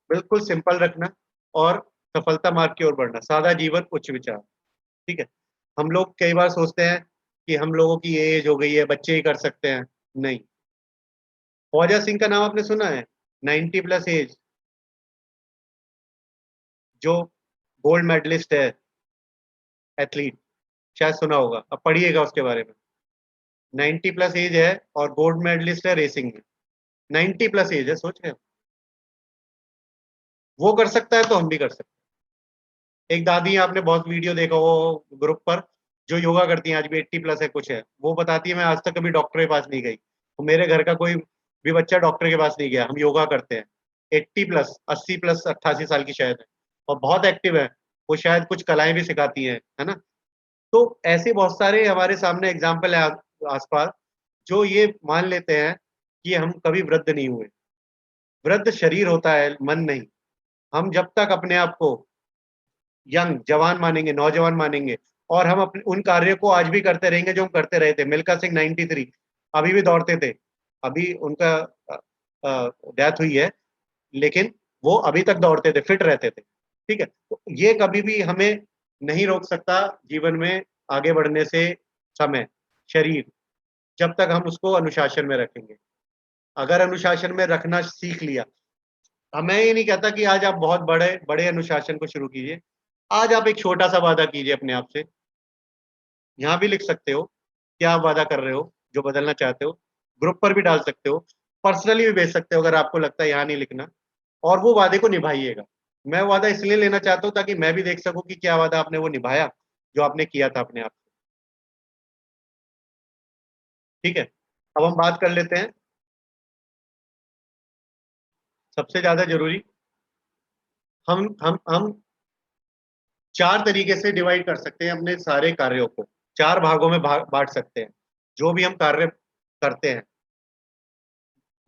बिल्कुल सिंपल रखना और सफलता मार्ग की ओर बढ़ना। सादा जीवन, उच्च विचार। ठीक है। हम लोग कई बार सोचते हैं कि हम लोगों की ये एज हो गई है, बच्चे ही कर सकते हैं। नहीं। ख्वाजा सिंह का नाम आपने सुना है, 90+ एज, जो गोल्ड मेडलिस्ट है, एथलीट, शायद सुना होगा, अब पढ़िएगा उसके बारे में। 90+ एज है और गोल्ड मेडलिस्ट है रेसिंग में। 90+ एज है, सोच रहे हो। वो कर सकता है तो हम भी कर सकते हैं। एक दादी है, आपने बहुत वीडियो देखा हो ग्रुप पर, जो योगा करती हैं, आज भी 80+ है कुछ है, वो बताती है मैं आज तक कभी डॉक्टर के पास नहीं गई, तो मेरे घर का कोई भी बच्चा डॉक्टर के पास नहीं गया, हम योगा करते हैं। 80+, 80+, 88 साल की शायद है, और बहुत एक्टिव है। वो शायद कुछ कलाएं भी सिखाती हैं, है ना। तो ऐसे बहुत सारे हमारे सामने एग्जाम्पल है आसपास, जो ये मान लेते हैं कि हम कभी वृद्ध नहीं हुए। वृद्ध शरीर होता है, मन नहीं। हम जब तक अपने आप को यंग, जवान मानेंगे, नौजवान मानेंगे, और हम अपने उन कार्यों को आज भी करते रहेंगे जो हम करते रहे थे। मिल्खा सिंह 93, अभी भी दौड़ते थे। अभी उनका डेथ हुई है, लेकिन वो अभी तक दौड़ते थे, फिट रहते थे। ठीक है। तो ये कभी भी हमें नहीं रोक सकता जीवन में आगे बढ़ने से। समय, शरीर, जब तक हम उसको अनुशासन में रखेंगे। अगर अनुशासन में रखना सीख लिया, मैं ये नहीं कहता कि आज आप बहुत बड़े बड़े अनुशासन को शुरू कीजिए। आज आप एक छोटा सा वादा कीजिए अपने आप से। यहाँ भी लिख सकते हो क्या आप वादा कर रहे हो जो बदलना चाहते हो, ग्रुप पर भी डाल सकते हो, पर्सनली भी भेज सकते हो अगर आपको लगता है यहाँ नहीं लिखना। और वो वादे को निभाइएगा। मैं वादा इसलिए लेना चाहता हूँ ताकि मैं भी देख सकूं कि क्या वादा आपने वो निभाया जो आपने किया था अपने आप से। ठीक है। अब हम बात कर लेते हैं सबसे ज्यादा जरूरी। हम 4 तरीके से डिवाइड कर सकते हैं अपने सारे कार्यों को, 4 भागों में बांट सकते हैं जो भी हम कार्य करते हैं।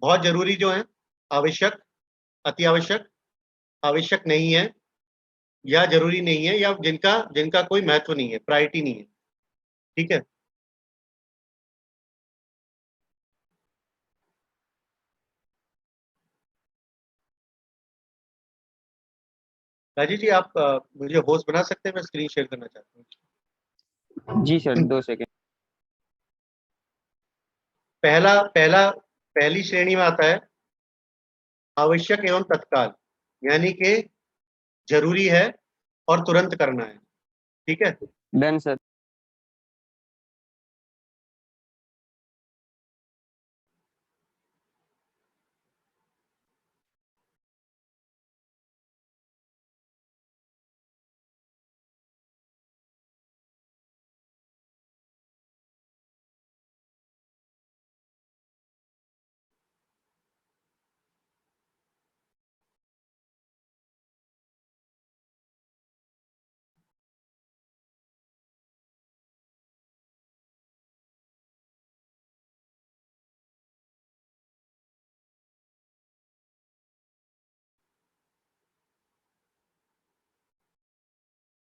बहुत जरूरी जो है, आवश्यक, अति आवश्यक, आवश्यक नहीं है या जरूरी नहीं है, या जिनका जिनका कोई महत्व नहीं है, प्रायोरिटी नहीं है। ठीक है, राजीव जी आप मुझे होस्ट बना सकते हैं, मैं स्क्रीन शेयर करना चाहता हूँ। जी सर 2 सेकंड। पहली श्रेणी में आता है आवश्यक एवं तत्काल, यानी कि जरूरी है और तुरंत करना है। ठीक है, डन सर।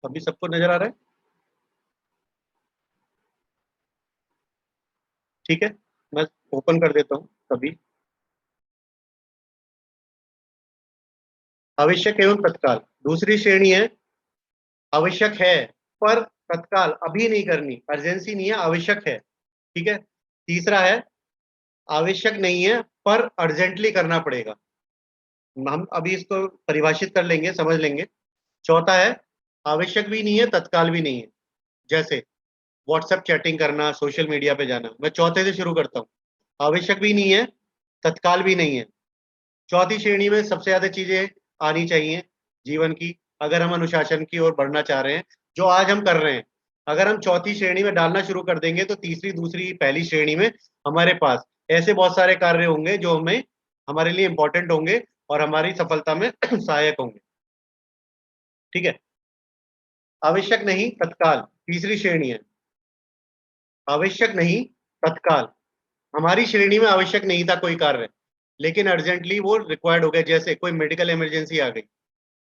अभी सबको नजर आ रहा है? ठीक है, मैं ओपन कर देता हूँ अभी। आवश्यक एवं तत्काल, दूसरी श्रेणी है आवश्यक है पर तत्काल अभी नहीं करनी, अर्जेंसी नहीं है, आवश्यक है। ठीक है, तीसरा है आवश्यक नहीं है पर अर्जेंटली करना पड़ेगा, हम अभी इसको परिभाषित कर लेंगे, समझ लेंगे। चौथा है आवश्यक भी नहीं है, तत्काल भी नहीं है, जैसे व्हाट्सएप चैटिंग करना, सोशल मीडिया पे जाना। मैं चौथे से शुरू करता हूँ, आवश्यक भी नहीं है, तत्काल भी नहीं है। चौथी श्रेणी में सबसे ज्यादा चीजें आनी चाहिए जीवन की, अगर हम अनुशासन की ओर बढ़ना चाह रहे हैं, जो आज हम कर रहे हैं। अगर हम चौथी श्रेणी में डालना शुरू कर देंगे तो तीसरी, दूसरी, पहली श्रेणी में हमारे पास ऐसे बहुत सारे कार्य होंगे जो हमें, हमारे लिए इंपॉर्टेंट होंगे और हमारी सफलता में सहायक होंगे। ठीक है, आवश्यक नहीं, तत्काल तीसरी श्रेणी है। आवश्यक नहीं, तत्काल, हमारी श्रेणी में आवश्यक नहीं था कोई कार्य, लेकिन अर्जेंटली वो रिक्वायर्ड हो गया, जैसे कोई मेडिकल इमरजेंसी आ गई,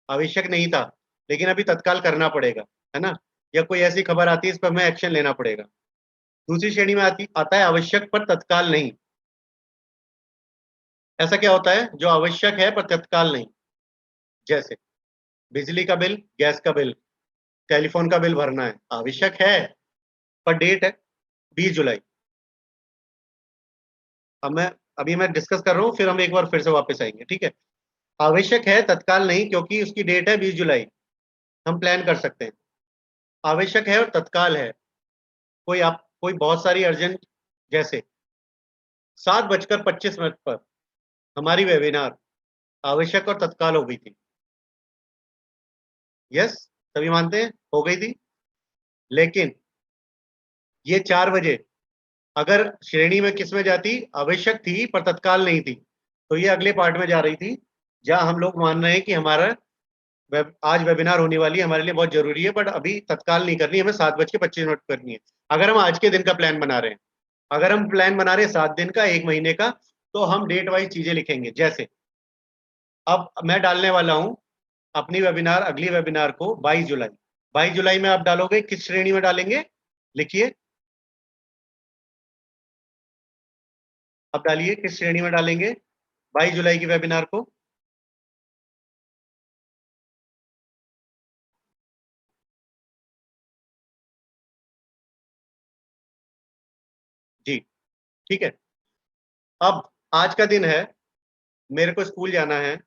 आवश्यक नहीं था लेकिन अभी तत्काल करना पड़ेगा, है ना, या कोई ऐसी खबर आती है इस पर हमें एक्शन लेना पड़ेगा। दूसरी श्रेणी में आता है आवश्यक पर तत्काल नहीं। ऐसा क्या होता है जो आवश्यक है पर तत्काल नहीं, जैसे बिजली का बिल, गैस का बिल, टेलीफोन का बिल भरना है, आवश्यक है पर डेट है 20 जुलाई। अभी मैं डिस्कस कर रहा हूँ, फिर हम एक बार फिर से वापस आएंगे। ठीक है, आवश्यक है, तत्काल नहीं, क्योंकि उसकी डेट है 20 जुलाई, हम प्लान कर सकते हैं। आवश्यक है और तत्काल है, कोई बहुत सारी अर्जेंट, जैसे 7:25 पर हमारी वेबिनार आवश्यक और तत्काल हो गई थी। यस, सभी मानते हैं हो गई थी, लेकिन ये 4 बजे अगर श्रेणी में किस में जाती, आवश्यक थी पर तत्काल नहीं थी, तो ये अगले पार्ट में जा रही थी, जहां हम लोग मान रहे हैं कि हमारा आज वेबिनार होने वाली है, हमारे लिए बहुत जरूरी है, बट अभी तत्काल नहीं करनी, हमें 7:25 करनी है। अगर हम आज के दिन का प्लान बना रहे हैं, अगर हम प्लान बना रहे हैं 7 दिन का, 1 महीने का, तो हम डेट वाइज चीजें लिखेंगे। जैसे अब मैं डालने वाला हूं अपनी वेबिनार, अगली वेबिनार को 22 जुलाई। 22 जुलाई में आप डालोगे, किस श्रेणी में डालेंगे, लिखिए, अब डालिए किस श्रेणी में डालेंगे 22 जुलाई की वेबिनार को। जी ठीक है, अब आज का दिन है, मेरे को स्कूल जाना है,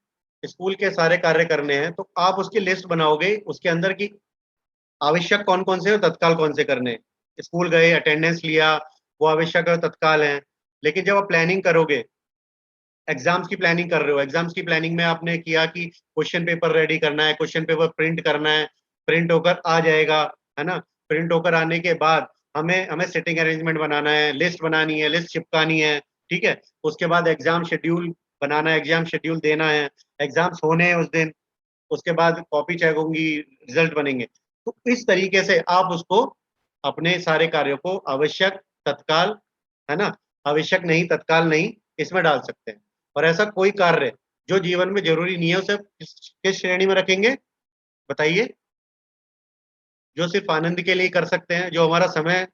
स्कूल के सारे कार्य करने हैं, तो आप उसकी लिस्ट बनाओगे, उसके अंदर की आवश्यक कौन कौन से और तत्काल कौन से करने। स्कूल गए, अटेंडेंस लिया, वो आवश्यक और तत्काल है। लेकिन जब आप प्लानिंग करोगे, एग्जाम्स की प्लानिंग कर रहे हो, एग्जाम्स की प्लानिंग में आपने किया कि क्वेश्चन पेपर रेडी करना है, क्वेश्चन पेपर प्रिंट करना है, प्रिंट होकर आ जाएगा, है ना, प्रिंट होकर आने के बाद हमें हमें सिटिंग अरेंजमेंट बनाना है, लिस्ट बनानी है, लिस्ट चिपकानी है। ठीक है, उसके बाद एग्जाम शेड्यूल बनाना है, एग्जाम शेड्यूल देना है, एग्जाम्स होने हैं उस दिन, उसके बाद कॉपी चेक होंगी, रिजल्ट बनेंगे। तो इस तरीके से आप उसको अपने सारे कार्यों को आवश्यक, तत्काल, है ना, आवश्यक नहीं, तत्काल नहीं, इसमें डाल सकते हैं। और ऐसा कोई कार्य जो जीवन में जरूरी नहीं है उसे किस श्रेणी में रखेंगे बताइए? जो सिर्फ आनंद के लिए कर सकते हैं, जो हमारा समय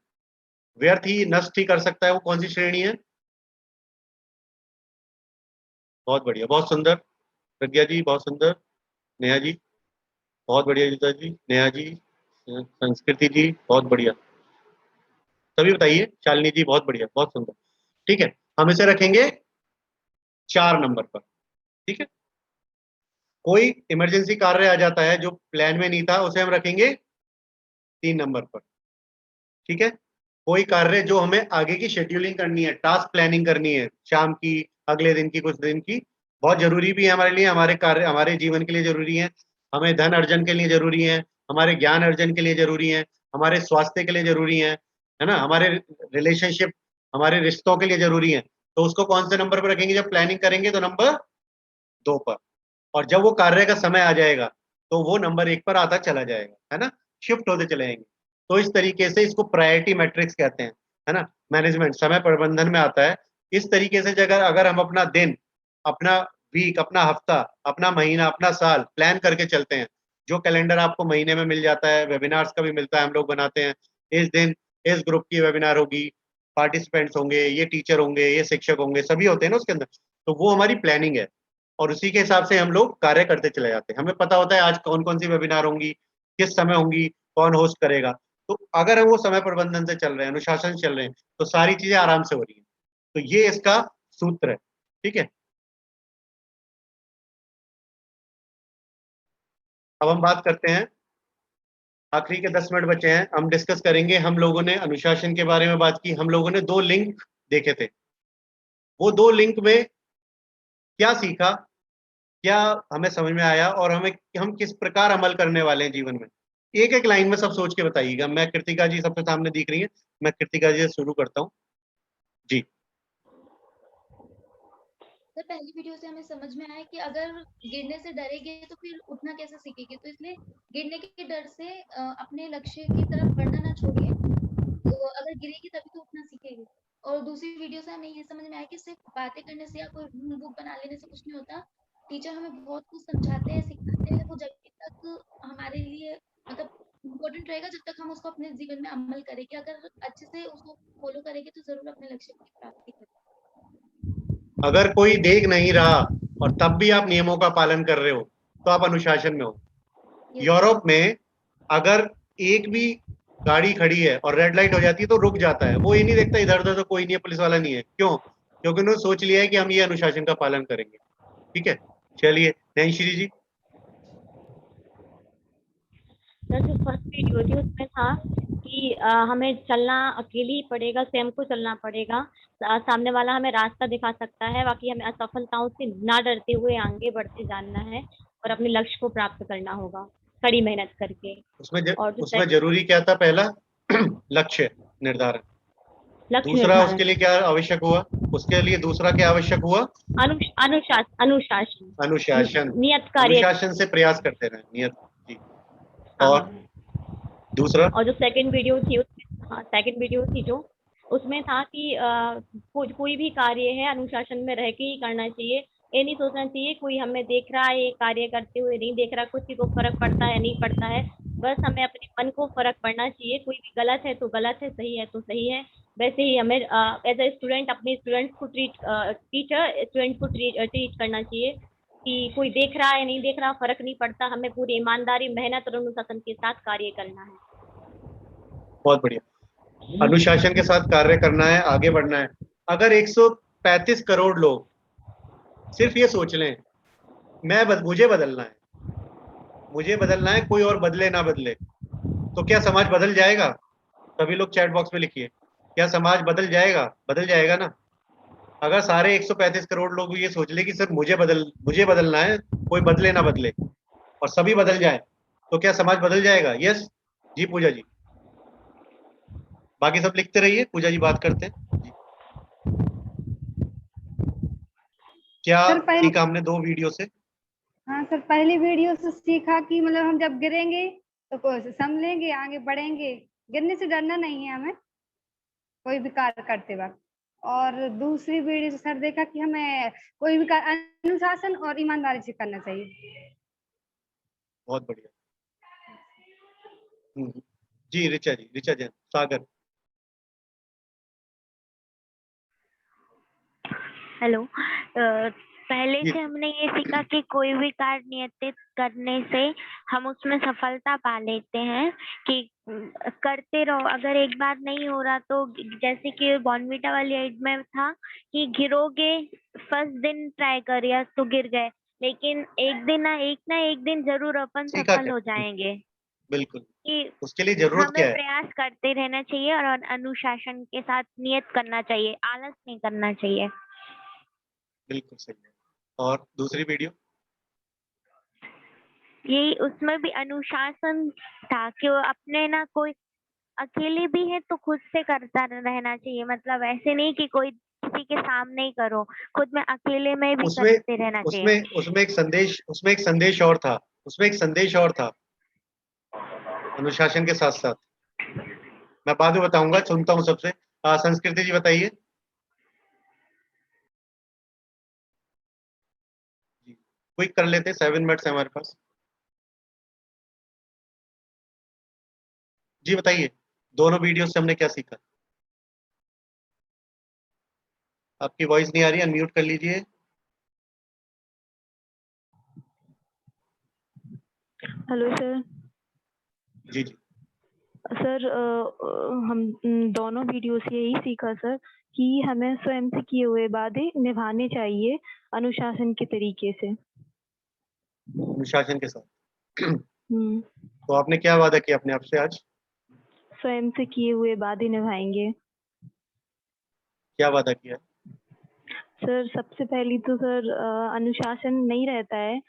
व्यर्थ ही, नष्ट ही कर सकता है, वो कौन सी श्रेणी है? बहुत बढ़िया, बहुत सुंदर प्रज्ञा जी, बहुत सुंदर। नेहा जी बहुत बढ़िया, युता जी, नेहा जी, संस्कृति जी बहुत बढ़िया, सभी बताइए। शालिनी जी बहुत बढ़िया, बहुत सुंदर। ठीक है, हम इसे रखेंगे 4 नंबर पर। ठीक है, कोई इमरजेंसी कार्य आ जाता है जो प्लान में नहीं था, उसे हम रखेंगे 3 नंबर पर। ठीक है, कोई कार्य जो हमें आगे की शेड्यूलिंग करनी है, टास्क प्लानिंग करनी है, शाम की, अगले दिन की, कुछ दिन की, बहुत जरूरी भी है हमारे लिए, हमारे कार्य हमारे जीवन के लिए जरूरी है, हमें धन अर्जन के लिए जरूरी है, हमारे ज्ञान अर्जन के लिए जरूरी है, हमारे स्वास्थ्य के लिए जरूरी है ना, हमारे रिलेशनशिप, हमारे रिश्तों के लिए जरूरी है। तो उसको कौन से नंबर पर रखेंगे? जब प्लानिंग करेंगे तो नंबर 2 पर। और जब वो कार्य का समय आ जाएगा तो वो नंबर 1 पर आता चला जाएगा, है ना, शिफ्ट होते चले जाएंगे। तो इस तरीके से इसको प्रायोरिटी मैट्रिक्स कहते हैं, है ना, मैनेजमेंट, समय प्रबंधन में आता है। इस तरीके से अगर हम अपना दिन, अपना वीक, अपना हफ्ता, अपना महीना, अपना साल प्लान करके चलते हैं, जो कैलेंडर आपको महीने में मिल जाता है, वेबिनार्स का भी मिलता है, हम लोग बनाते हैं, इस दिन इस ग्रुप की वेबिनार होगी, पार्टिसिपेंट्स होंगे, ये टीचर होंगे, ये शिक्षक होंगे, सभी होते हैं ना उसके अंदर। तो वो हमारी प्लानिंग है और उसी के हिसाब से हम लोग कार्य करते चले जाते हैं। हमें पता होता है आज कौन कौन सी वेबिनार होंगी, किस समय होंगी, कौन होस्ट करेगा। तो अगर हम वो समय प्रबंधन से चल रहे हैं, अनुशासन से चल रहे हैं, तो सारी चीजें आराम से हो रही हैं। तो ये इसका सूत्र है। ठीक है, अब हम बात करते हैं, आखिरी के 10 मिनट बचे हैं, हम डिस्कस करेंगे। हम लोगों ने अनुशासन के बारे में बात की, हम लोगों ने 2 लिंक देखे थे। वो 2 लिंक में क्या सीखा, क्या हमें समझ में आया और हम किस प्रकार अमल करने वाले हैं जीवन में, एक एक लाइन में सब सोच के बताइएगा। मैं, कृतिका जी सबसे सामने दिख रही है, मैं कृतिका जी से शुरू करता हूँ जी। सर पहली वीडियो से हमें समझ में आया कि अगर गिरने से डरेंगे तो फिर उठना कैसे सीखेंगे, तो इसलिए गिरने के डर से अपने लक्ष्य की तरफ बढ़ना ना छोड़िए, तो अगर गिरेगी तभी तो उठना सीखेगी। और दूसरी वीडियो से हमें ये समझ में आया कि सिर्फ बातें करने से या कोई रूल बुक बना लेने से कुछ नहीं होता, टीचर हमें बहुत कुछ समझाते हैं, सिखाते हैं, वो जब तक हमारे लिए मतलब इम्पोर्टेंट रहेगा, जब तक हम उसको अपने जीवन में अमल करेंगे, अगर अच्छे से उसको फॉलो करेंगे तो जरूर अपने लक्ष्य की प्राप्ति करेंगे। अगर कोई देख नहीं रहा और तब भी आप नियमों का पालन कर रहे हो तो आप अनुशासन में हो। यूरोप में अगर एक भी गाड़ी खड़ी है और रेड लाइट हो जाती है तो रुक जाता है, वो ये नहीं देखता इधर उधर तो कोई नहीं है, पुलिस वाला नहीं है। क्यों? क्योंकि उन्होंने सोच लिया है कि हम ये अनुशासन का पालन करेंगे। ठीक है, चलिए नैनश्री जी। जो फर्स्ट वीडियो थी उसमें था कि हमें चलना अकेले ही पड़ेगा, स्वयं को चलना पड़ेगा, सामने वाला हमें रास्ता दिखा सकता है, बाकी हमें असफलताओं से ना डरते हुए आगे बढ़ते जाना है और अपने लक्ष्य को प्राप्त करना होगा कड़ी मेहनत करके। उसमें जरूरी क्या था? पहला लक्ष्य निर्धारण, दूसरा उसके लिए क्या आवश्यक हुआ? उसके लिए दूसरा क्या आवश्यक हुआ? अनुशासन, नियत कार्य, अनुशासन से प्रयास करते रहे, नियत जी। और दूसरा, और जो सेकंड वीडियो थी उसमें, सेकंड वीडियो थी जो उसमें था कि कोई भी कार्य है अनुशासन में रह के ही करना चाहिए। ये नहीं सोचना चाहिए कोई हमें देख रहा है ये कार्य करते हुए नहीं देख रहा, किसी को फर्क पड़ता है नहीं पड़ता है, बस हमें अपने मन को फर्क पड़ना चाहिए। कोई भी गलत है तो गलत है, सही है तो सही है। वैसे ही हमें एज ए स्टूडेंट अपने स्टूडेंट्स को टीचर स्टूडेंट को ट्रीट करना चाहिए कि कोई देख रहा है नहीं देख रहा फर्क नहीं पड़ता, हमें पूरी ईमानदारी, मेहनत और अनुशासन के साथ कार्य करना है। बहुत बढ़िया, अनुशासन के साथ कार्य करना है, आगे बढ़ना है। अगर 135 करोड़ लोग सिर्फ ये सोच लें मुझे बदलना है, मुझे बदलना है, कोई और बदले ना बदले, तो क्या समाज बदल जाएगा? सभी लोग चैट बॉक्स में लिखिए, क्या समाज बदल जाएगा? बदल जाएगा ना। अगर सारे 135 करोड़ लोग ये सोच ले कि सिर्फ मुझे बदलना है, कोई बदले ना बदले, और सभी बदल जाए, तो क्या समाज बदल जाएगा? यस जी। पूजा जी, बाकी सब लिखते रहिए, पूजा जी बात करते हैं जी। क्या सीखा हमने 2 वीडियो से? हाँ सर, पहली वीडियो से सीखा कि मतलब हम जब गिरेंगे तो कोशिश हम लेंगे, आगे बढ़ेंगे, गिरने से डरना नहीं है हमें कोई भी कार्य करते वक्त। और दूसरी वीडियो से सर देखा कि हमें कोई भी कार्य अनुशासन और ईमानदारी से करना चाहिए। बहुत बढ़िया। जी ऋचा जैन सागर। हेलो। पहले जी से हमने ये सीखा कि कोई भी कार्य नियंत्रित करने से हम उसमें सफलता पा लेते हैं कि करते रहो। अगर एक बार नहीं हो रहा तो जैसे कि बॉर्नविटा वाली एड में था कि गिरोगे, फर्स्ट दिन ट्राई करिए तो गिर गए, लेकिन एक दिन ना एक दिन जरूर अपन सीखा सफल क्या? हो जाएंगे। बिल्कुल, कि उसके लिए जरूरत हमें क्या है? प्रयास करते रहना चाहिए और अनुशासन के साथ नियत करना चाहिए, आलस नहीं करना चाहिए। बिल्कुल सही है। और दूसरी वीडियो? यही उसमें भी अनुशासन था कि वो अपने ना कोई अकेले भी है तो खुद से करता रहना चाहिए, मतलब ऐसे नहीं कि कोई किसी के सामने ही करो, खुद में अकेले में भी उसमें करते रहना चाहिए। उसमें एक संदेश और था, अनुशासन के साथ साथ। मैं बाद में बताऊंगा, सुनता हूँ सबसे। संस्कृति जी बताइए। क्विक कर लेते, 7 मिनट्स है हमारे पास। जी बताइए, दोनों वीडियो से हमने क्या सीखा? आपकी वॉइस नहीं आ रही, अनम्यूट कर लीजिए। Hello sir. जी सर हम दोनों वीडियो से यही सीखा सर कि हमें स्वयं से किए हुए वादे निभाने चाहिए अनुशासन के तरीके से। अनुशासन के साथ। तो आपने क्या वादा किया अपने आप से आज? स्वयं से किए हुए वादे निभाएंगे। क्या वादा किया? सर सबसे पहली तो सर अनुशासन नहीं रहता है,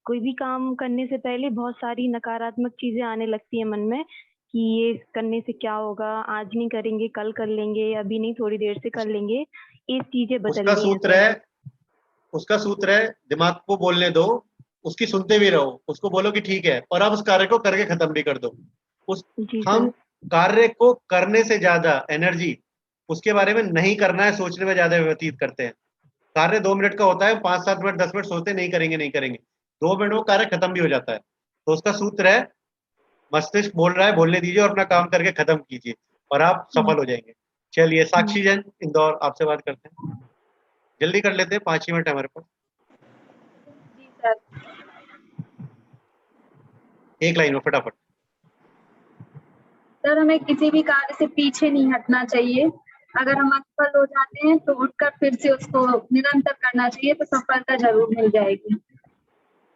कोई भी काम करने से पहले बहुत सारी नकारात्मक चीजें आने लगती है मन में कि ये करने से क्या होगा, आज नहीं करेंगे कल कर लेंगे, अभी नहीं थोड़ी देर से कर लेंगे, ये चीजें बदलनी है। उसका सूत्र है दिमाग को बोलने दो, उसकी सुनते भी रहो, उसको बोलो कि ठीक है, और अब उस कार्य को करके खत्म भी कर दो। हम कार्य को करने से ज्यादा एनर्जी उसके बारे में नहीं करना है सोचने में ज्यादा व्यतीत करते हैं। कार्य 2 मिनट का होता है, 5-7 मिनट 10 मिनट सोचते नहीं करेंगे, 2 मिनट वो कार्य खत्म भी हो जाता है। तो उसका सूत्र है, मस्तिष्क बोल रहा है, बोलने दीजिए और अपना काम करके खत्म कीजिए और आप सफल हो जाएंगे। चलिए साक्षी जैन इंदौर, आपसे बात करते हैं। जल्दी कर लेते हैं, 5 ही मिनट है हमारे पास। जी सर। एक लाइन में फटाफट। सर हमें किसी भी कार्य से पीछे नहीं हटना चाहिए। अगर हम असफल हो जाते हैं तो उठकर फिर से उसको निरंतर करना चाहिए, तो सफलता जरूर मिल जाएगी।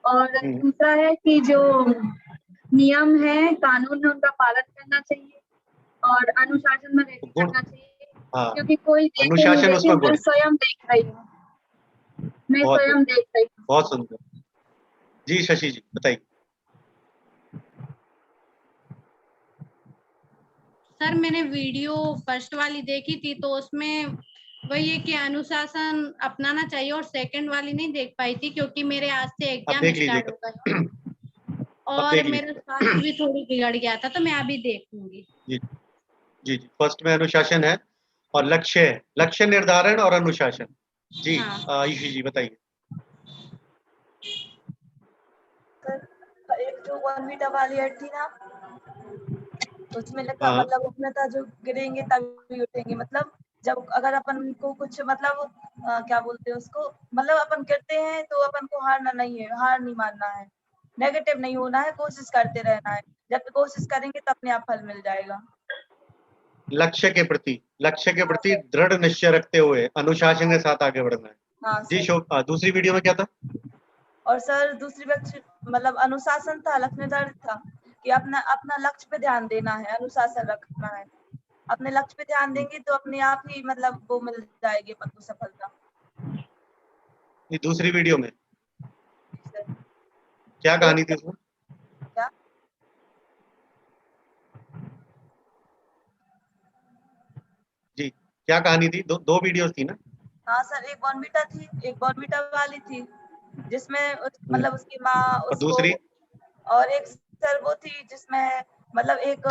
और दूसरा है कि जो नियम है, कानून है, उनका पालन करना चाहिए और अनुशासन में रहकर करना चाहिए। क्योंकि कोई देखे नहीं देखे, मैं स्वयं देख रही हूँ, बहुत सुंदर। जी शशि जी बताइए। सर मैंने वीडियो फर्स्ट वाली देखी थी तो उसमें वही है कि अनुशासन अपनाना चाहिए, और सेकंड वाली नहीं देख पाई थी क्योंकि मेरे आज से एग्जाम स्टार्ट हो गए और मेरा स्वास्थ्य भी थोड़ी बिगड़ गया था, तो मैं अभी देखूंगी। जी फर्स्ट में अनुशासन है और लक्ष्य निर्धारण और अनुशासन। जी ईशी जी बताइए। एक जो बॉर्नविटा वाली ऐड थी ना, उसमें लिखा मतलब उसमें था जो गिरेंगे तभी उठेंगे। मतलब जब अगर अपन को कुछ मतलब क्या बोलते हैं उसको, मतलब अपन गिरते हैं तो अपन को हार नहीं मानना है, नेगेटिव नहीं होना है, कोशिश करते रहना है। जब कोशिश करेंगे तो अपने आप फल मिल जाएगा। लक्ष्य के प्रति दृढ़ निश्चय रखते हुए अनुशासन के साथ आगे बढ़ना है। हाँ जी दूसरी वीडियो में क्या था? और सर दूसरी मतलब अनुशासन था, लक्ष्य निर्धारित था कि अपना लक्ष्य पे ध्यान देना है, अनुशासन रखना है। अपने लक्ष्य पे ध्यान देंगे तो अपने आप ही मतलब वो मिल जाएगी अपन को सफलता। ये दूसरी वीडियो में क्या कहानी थी उसमें? क्या? जी क्या कहानी थी? दो वीडियोस थी ना? हाँ सर, एक बॉर्नविटा थी, एक बॉर्नविटा वाली थी जिसमें मतलब उसकी माँ उसको, दूसरी और एक सर वो थी जिसमें मतलब एक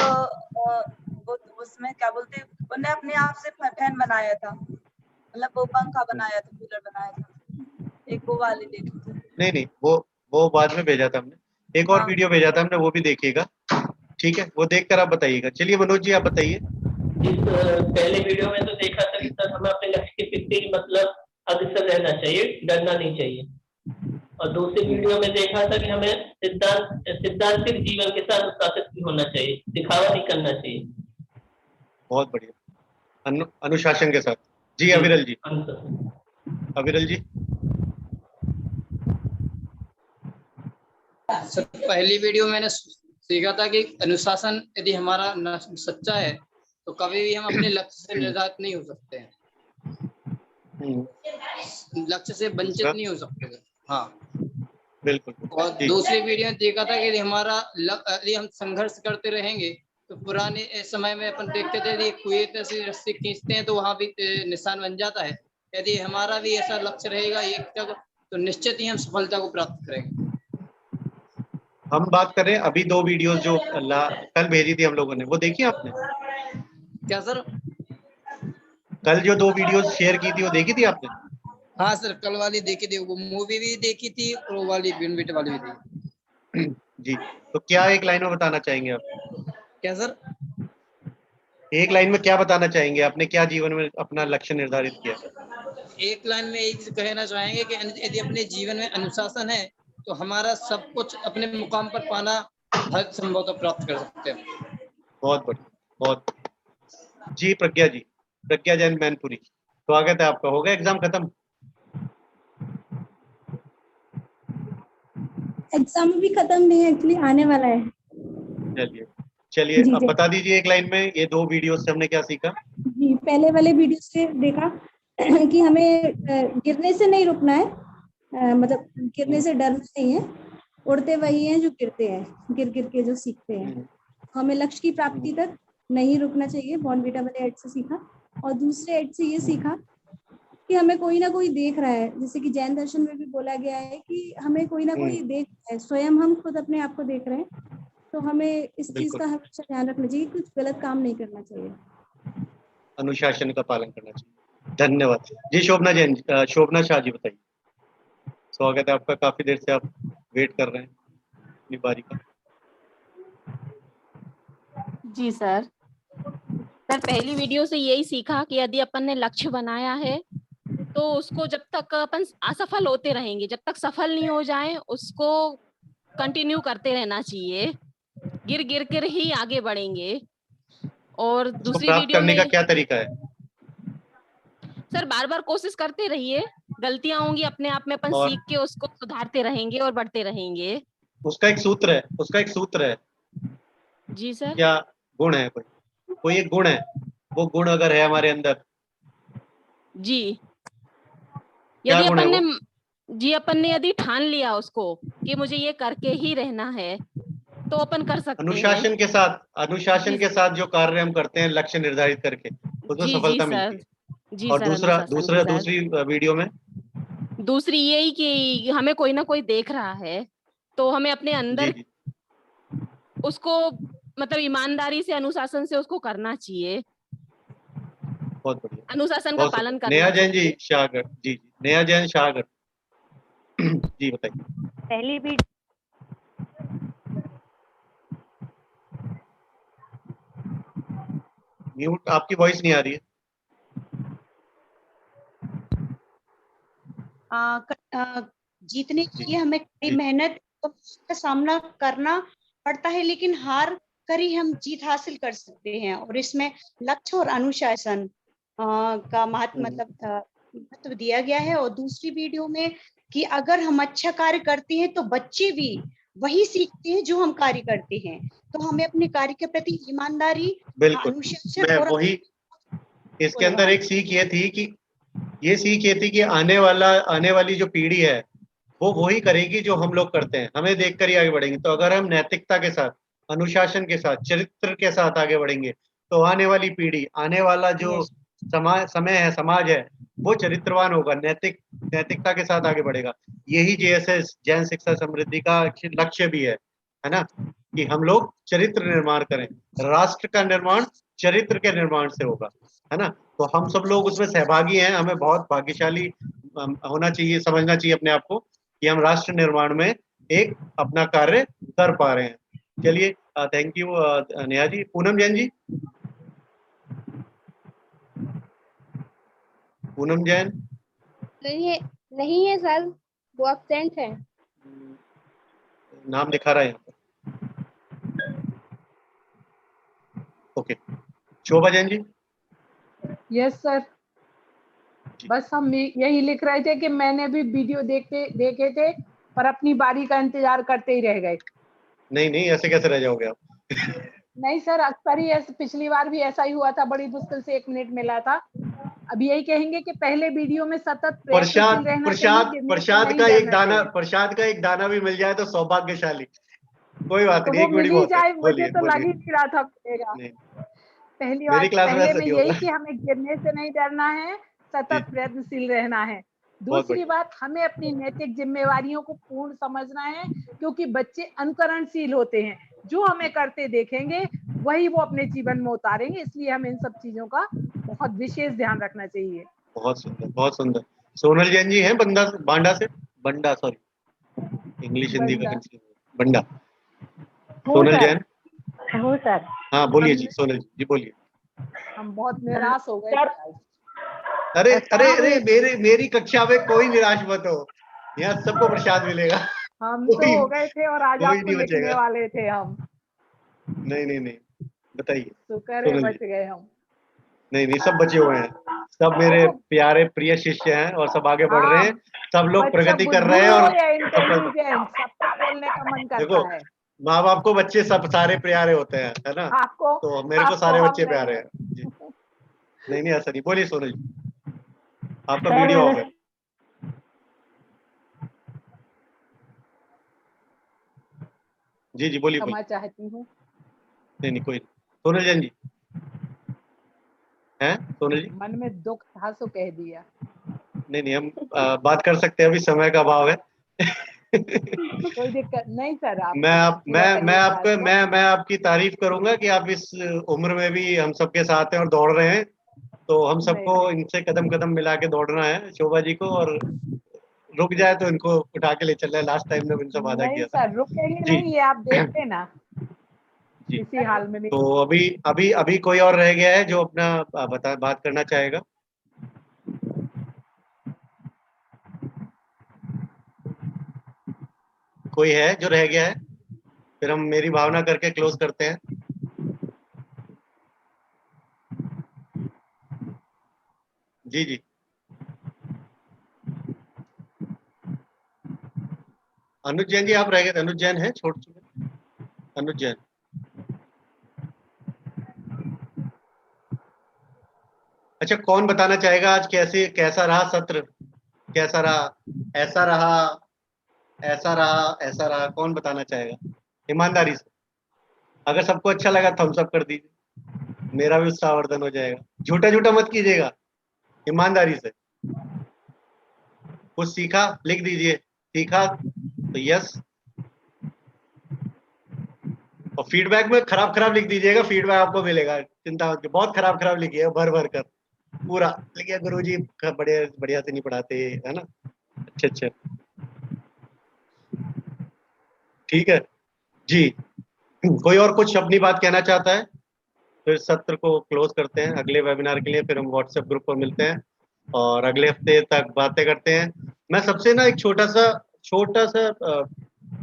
वो उसमें क्या बोलते, उन्हें अपने आप से फैन बनाया था, मतलब वो पंखा बनाया था, कूलर बनाया था, एक वो वाली देखी थी। नहीं, वो बाद में भेजा था हमने, एक और हाँ। वीडियो भेजा था हमने, वो भी देखिएगा, ठीक है, वो देखकर आप बताइएगा। चलिए मनोज जी आप बताइए। पहले वीडियो में तो देखा था कि सर हमें अपने लक्ष्य के प्रति मतलब अग्रसर रहना चाहिए, डरना नहीं चाहिए। और दूसरी वीडियो में देखा था कि हमें सिद्धांतिक जीवन के साथ अनुशासित भी होना चाहिए, दिखावा नहीं करना चाहिए। बहुत बढ़िया, अनुशासन के साथ। जी अविरल जी। अविरल जी। सर पहली वीडियो मैंने सीखा था कि अनुशासन यदि हमारा सच्चा है तो कभी भी हम अपने लक्ष्य से निर्धारित नहीं हो सकते हैं, लक्ष्य से वंचित नहीं हो सकते। हाँ बिल्कुल। और दूसरी वीडियो में देखा था कि यदि हम संघर्ष करते रहेंगे तो पुराने समय में अपन देखते थे यदि कुएं से रस्सी खींचते हैं तो वहां भी निशान बन जाता है। यदि हमारा भी ऐसा लक्ष्य रहेगा एक तक तो निश्चित ही हम सफलता को प्राप्त करेंगे। हम बात कर रहे हैं अभी 2 वीडियोस जो कल भेजी थी हम लोगों ने, वो देखी आपने? क्या सर? कल जो 2 वीडियोस शेयर की थी वो देखी थी आपने? हाँ सर कल वाली देखी थी, वो मूवी भी देखी थी और वो वाली बेट वाली भी देखी। जी, तो क्या एक लाइन में बताना चाहेंगे आप? क्या सर? एक लाइन में क्या बताना चाहेंगे, आपने क्या जीवन में अपना लक्ष्य निर्धारित किया? एक लाइन में एक कहना चाहेंगे कि यदि अपने जीवन में अनुशासन है तो हमारा सब कुछ अपने मुकाम पर पाना हर संभव प्राप्त कर सकते हैं। बहुत बढ़िया, बहुत। जी प्रज्ञा जी, प्रज्ञा जैन मैनपुरी, स्वागत है आपका। हो गया एग्जाम खत्म? एग्जाम भी खत्म नहीं है, एक्चुअली आने वाला है। चलिए अब बता दीजिए एक लाइन में ये 2 वीडियो से हमने क्या सीखा? जी पहले वाले वीडियो से देखा कि हमें गिरने से नहीं रुकना है, मतलब गिरने से डरना नहीं है, उड़ते वही हैं जो गिरते हैं, गिर गिर के जो सीखते हैं। हमें लक्ष्य की प्राप्ति तक नहीं रुकना चाहिए, बॉर्नविटा वाले ऐड से सीखा। और दूसरे ऐड से ये सीखा कि हमें कोई ना कोई देख रहा है, जैसे कि जैन दर्शन में भी बोला गया है कि हमें कोई ना कोई देख रहा है, स्वयं हम खुद अपने आप को देख रहे हैं, तो हमें इस चीज का हमेशा ध्यान रखना चाहिए, कुछ गलत काम नहीं करना चाहिए, अनुशासन का पालन करना चाहिए। धन्यवाद जी। शोभना जैन, शोभना शाह जी बताइए। स्वागत है आपका, काफी देर से आप वेट कर रहे हैं अपनी बारी का। जी सर पहली वीडियो से यही सीखा कि यदि अपन ने लक्ष्य बनाया है तो उसको जब तक अपन असफल होते रहेंगे, जब तक सफल नहीं हो जाए उसको कंटिन्यू करते रहना चाहिए, गिर गिर कर ही आगे बढ़ेंगे। और दूसरी प्राप्त वीडियो करने में का क्या तरीका है? सर बार बार कोशिश करते रहिए, गलतियां होंगी अपने आप में अपन सीख के उसको सुधारते रहेंगे और बढ़ते रहेंगे। उसका एक सूत्र है। जी सर। क्या गुण है? कोई एक गुण है, वो गुण अगर है हमारे अंदर जी, यदि अपन ने यदि ठान लिया उसको कि मुझे ये करके ही रहना है तो अपन कर सकते हैं। अनुशासन के साथ जो कार्य हम करते हैं लक्ष्य निर्धारित करके, उसमें सफलता मिलती है। जी और सर, दूसरी वीडियो में दूसरी यही कि हमें कोई ना कोई देख रहा है तो हमें अपने अंदर उसको मतलब ईमानदारी से, अनुशासन से उसको करना चाहिए। बहुत बढ़िया, अनुशासन का पालन करना। नेहा जैन जी शाहगढ़, जी नेहा जैन शाहगढ़ जी बताइए। पहली भी म्यूट, आपकी वॉइस नहीं आ रही है। जीतने के लिए हमें कड़ी मेहनत का सामना करना पड़ता है, लेकिन हार कर ही हम जीत हासिल कर सकते हैं। और इसमें लक्ष्य और अनुशासन का महत्व दिया गया है। और दूसरी वीडियो में कि अगर हम अच्छा कार्य करते हैं तो बच्चे भी वही सीखते हैं जो हम कार्य करते हैं, तो हमें अपने कार्य के प्रति ईमानदारी, अनुशासन और वही इसके अंदर एक सीख ये थी कि आने वाली जो पीढ़ी है वो वही करेगी जो हम लोग करते हैं, हमें देखकर ही आगे बढ़ेंगे। तो अगर हम नैतिकता के साथ, अनुशासन के साथ, चरित्र के साथ आगे बढ़ेंगे तो आने वाली पीढ़ी, आने वाला जो समाज है वो चरित्रवान होगा, नैतिकता के साथ आगे बढ़ेगा। यही JSS जैन शिक्षा समृद्धि का लक्ष्य भी है ना। कि हम लोग चरित्र निर्माण करें। राष्ट्र का निर्माण चरित्र के निर्माण से होगा, है ना। तो हम सब लोग उसमें सहभागी हैं। हमें बहुत भाग्यशाली होना चाहिए, समझना चाहिए अपने आप को कि हम राष्ट्र निर्माण में एक अपना कार्य कर पा रहे हैं। चलिए, थैंक यू नेहा जी। पूनम जैन जी, पूनम जैन नहीं है सर, वो एब्सेंट है। नाम दिखा रहा है यहाँ पर। ओके, शोभा जैन जी। यस सर, बस हम यही लिख रहे थे कि मैंने भी वीडियो देखे थे पर अपनी बारी का इंतजार करते ही रह गए। नहीं नहीं, ऐसे कैसे रह जाओगे आप? नहीं सर, अक्सर ही ऐसे, पिछली बार भी ऐसा ही हुआ था, बड़ी मुश्किल से 1 मिनट मिला था। अब यही कहेंगे कि पहले वीडियो में सतत प्रसाद का एक दाना भी मिल जाए तो सौभाग्यशाली। कोई बात तो नहीं, वो एक मिल मिनट ही बहुत है। जाए, मुझे बोलिए तो लग ही बोलिए। नहीं रहा था मिलेगा। पहली मेरी बात, क्लास में पहले ऐसा में नहीं यही होगा। कि हमें गिरने से नहीं डरना है, सतत प्रयत्नशील रहना है। दूसरी बात, हमें अपनी नैतिक जिम्मेवारियों को पूर्ण समझना है, क्योंकि बच्चे अनुकरणशील होते हैं। जो हमें करते देखेंगे वही वो अपने जीवन में उतारेंगे, इसलिए हमें इन सब चीजों का बहुत विशेष ध्यान रखना चाहिए। बहुत सुंदर, बहुत सुंदर। सोनल जैन जी हैं बंडा, सॉरी इंग्लिश हिंदी का कंफ्यूजन, बंडा। सोनल जैन। हूँ सर। हाँ बोलिए जी, सोनल जी बोलिए। हम बहुत निराश हो गए थे। अरे अरे अरे, मेरी कक्षा में कोई निराश मत हो, यहाँ सबको प्रसाद मिलेगा। हम तो हो गए थे और आज कोई आपको नहीं लिखने बचेगा। वाले थे हम। नहीं, बताइए। शुक्र है सोनल बच जी। गए हम। नहीं, सब बचे हुए हैं, सब मेरे प्यारे प्रिय शिष्य हैं और सब आगे बढ़ रहे हैं। सब लोग बच्चा प्रगति कर बुद्धू रहे हैं हो और या इंटेलिजेंट, सबको बोलने का मन देखो, करता है। माँ बाप को बच्चे सब सारे प्यारे होते हैं, है ना। आपको तो मेरे को सारे हम बच्चे नहीं। प्यारे हैं जी। नहीं ऐसा नहीं। बोलिए सोनल जी, आपका सर, वीडियो ऑफ है। जी बोलिए। क्षमा चाहती हूँ। नहीं कोई नहीं। सोनल जैन जी हैं? सोनल जी, मन में दुख था सो कह दिया। नहीं हम बात कर सकते हैं, अभी समय का अभाव है। कोई दिक्कत नहीं सर, आप मैं आपकी तारीफ करूंगा कि आप इस उम्र में भी हम सबके साथ हैं और दौड़ रहे हैं। तो हम सबको इनसे कदम कदम मिला के दौड़ना है, शोभा जी को, और रुक जाए तो इनको उठा के ले चल रहे। लास्ट टाइम जब इनसे वादा नहीं किया था सर, रुकेंगे जी। नहीं, ये आप देखते ना इसी हाल में नहीं। तो अभी कोई और रह गया है जो अपना बात करना चाहेगा? कोई है जो रह गया है? फिर हम मेरी भावना करके क्लोज करते हैं। जी अनुज जैन जी, आप रह गए थे। अनुज जैन है, छोड़ चुके। अनुज जैन, अच्छा कौन बताना चाहेगा आज कैसा रहा सत्र? कैसा रहा? ऐसा रहा, कौन बताना चाहेगा ईमानदारी से? अगर सबको अच्छा लगा थम्स अप कर दीजिए, मेरा भी उत्साहवर्धन हो जाएगा। झूठा मत कीजिएगा, ईमानदारी से। कुछ सीखा लिख दीजिए, सीखा तो यस, और फीडबैक में खराब लिख दीजिएगा, फीडबैक आपको मिलेगा, चिंता मत। बहुत खराब लिखिए, भर कर पूरा लिखिए, गुरुजी बढ़िया से नहीं पढ़ाते, है ना। अच्छा ठीक है जी। कोई और कुछ अपनी बात कहना चाहता है? फिर सत्र को क्लोज करते हैं। अगले वेबिनार के लिए फिर हम व्हाट्सएप ग्रुप पर मिलते हैं और अगले हफ्ते तक बातें करते हैं। मैं सबसे ना एक छोटा सा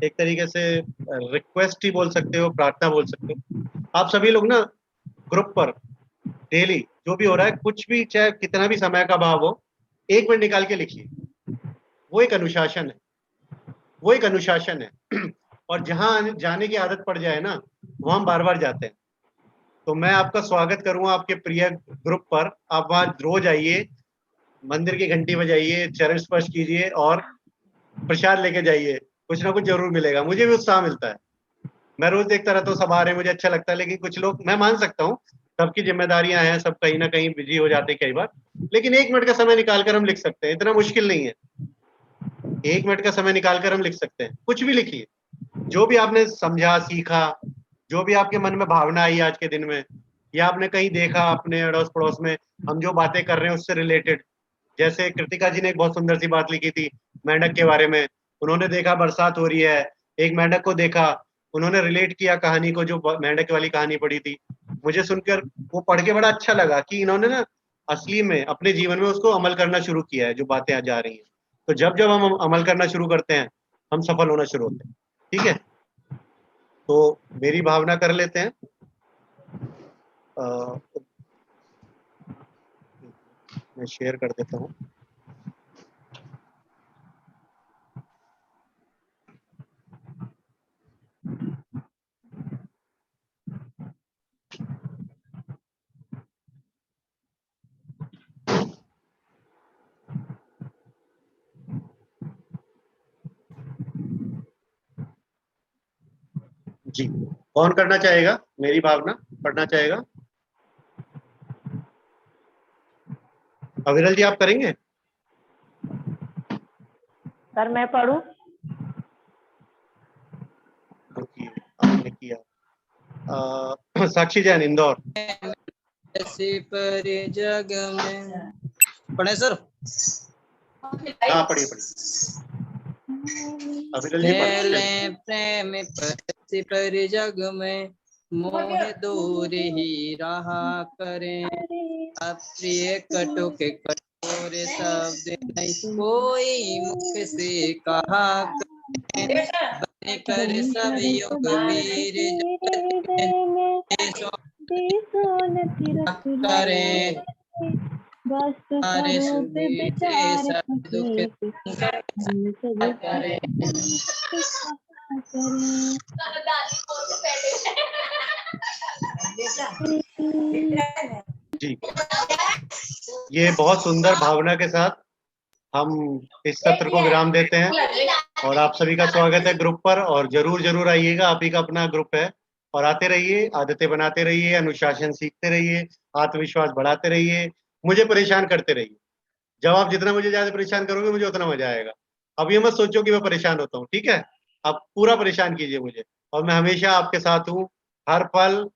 एक तरीके से रिक्वेस्ट ही बोल सकते हो, प्रार्थना बोल सकते हो। आप सभी लोग ना ग्रुप पर डेली जो भी हो रहा है, कुछ भी, चाहे कितना भी समय का भाव हो, 1 मिनट निकाल के लिखिए। वो एक अनुशासन है। और जहां जाने की आदत पड़ जाए ना, वहां हम बार जाते हैं। तो मैं आपका स्वागत करूंगा आपके प्रिय ग्रुप पर। आप वहां रोज आइए, मंदिर की घंटी बजाइए, चरण स्पर्श कीजिए और प्रसाद लेके जाइए। कुछ ना कुछ जरूर मिलेगा। मुझे भी उत्साह मिलता है। मैं रोज देखता रहता हूँ, सब आ रहे हैं, मुझे अच्छा लगता है। लेकिन कुछ लोग, मैं मान सकता हूँ सबकी जिम्मेदारियां हैं, सब कहीं ना कहीं बिजी हो जाते हैं कई बार, लेकिन 1 मिनट का समय निकालकर हम लिख सकते हैं। इतना मुश्किल नहीं है, 1 मिनट का समय निकालकर हम लिख सकते हैं। कुछ भी लिखिए, जो भी आपने समझा, सीखा, जो भी आपके मन में भावना आई आज के दिन में, या आपने कहीं देखा अपने अड़ोस पड़ोस में हम जो बातें कर रहे हैं उससे रिलेटेड, जैसे कृतिका जी ने एक बहुत सुंदर सी बात लिखी थी मेंढक के बारे में। उन्होंने देखा बरसात हो रही है, एक मेंढक को देखा, उन्होंने रिलेट किया कहानी को, जो मेंढक वाली कहानी पढ़ी थी। मुझे सुनकर वो पढ़ के बड़ा अच्छा लगा कि इन्होंने ना असली में अपने जीवन में उसको अमल करना शुरू किया है, जो बातें आज आ रही हैं। तो जब जब हम अमल करना शुरू करते हैं हम सफल होना शुरू होते हैं। ठीक है, तो मेरी भावना कर लेते हैं। मैं शेयर कर देता हूँ। जी, कौन करना चाहेगा? मेरी भावना पढ़ना चाहेगा? अविरल जी आप करेंगे? सर मैं पढ़ूं? आपने किया। साक्षी जैन इंदौर। ऐसे पर जग में पढ़े सर? हाँ पढ़िए पढ़िए। अविरल जी पढ़िए। प्रेम पर जग में मोह दूर ही रहा करें, अप्रिय कटुक कठोर शब्द नहीं कोई मुख से कहा करें, बन कर सब युग वीर करें, जी, ये बहुत सुंदर भावना के साथ हम इस सत्र को विराम देते हैं और आप सभी का स्वागत है ग्रुप पर। और जरूर जरूर आइएगा, आप ही का अपना ग्रुप है। और आते रहिए, आदतें बनाते रहिए, अनुशासन सीखते रहिए, आत्मविश्वास बढ़ाते रहिए, मुझे परेशान करते रहिए। जब आप जितना मुझे ज्यादा परेशान करोगे मुझे उतना मजा आएगा। अब ये मत सोचो कि मैं परेशान होता हूँ, ठीक है? आप पूरा परेशान कीजिए मुझे, और मैं हमेशा आपके साथ हूँ, हर पल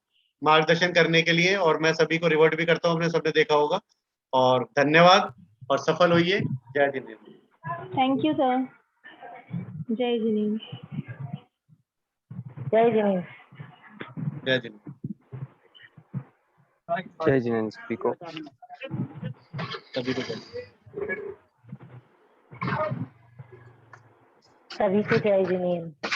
मार्गदर्शन करने के लिए। और मैं सभी को रिवॉर्ड भी करता हूँ, आपने सबने देखा होगा। और धन्यवाद और सफल होइए। जय जिनेन्द्र। Thank you sir. जय जिनेन्द्र। जय जिनेन्द्र। जय जिनेन्द्र। जय जिनेन्द्र सभी को। सभी को जय जिनेन्द्र।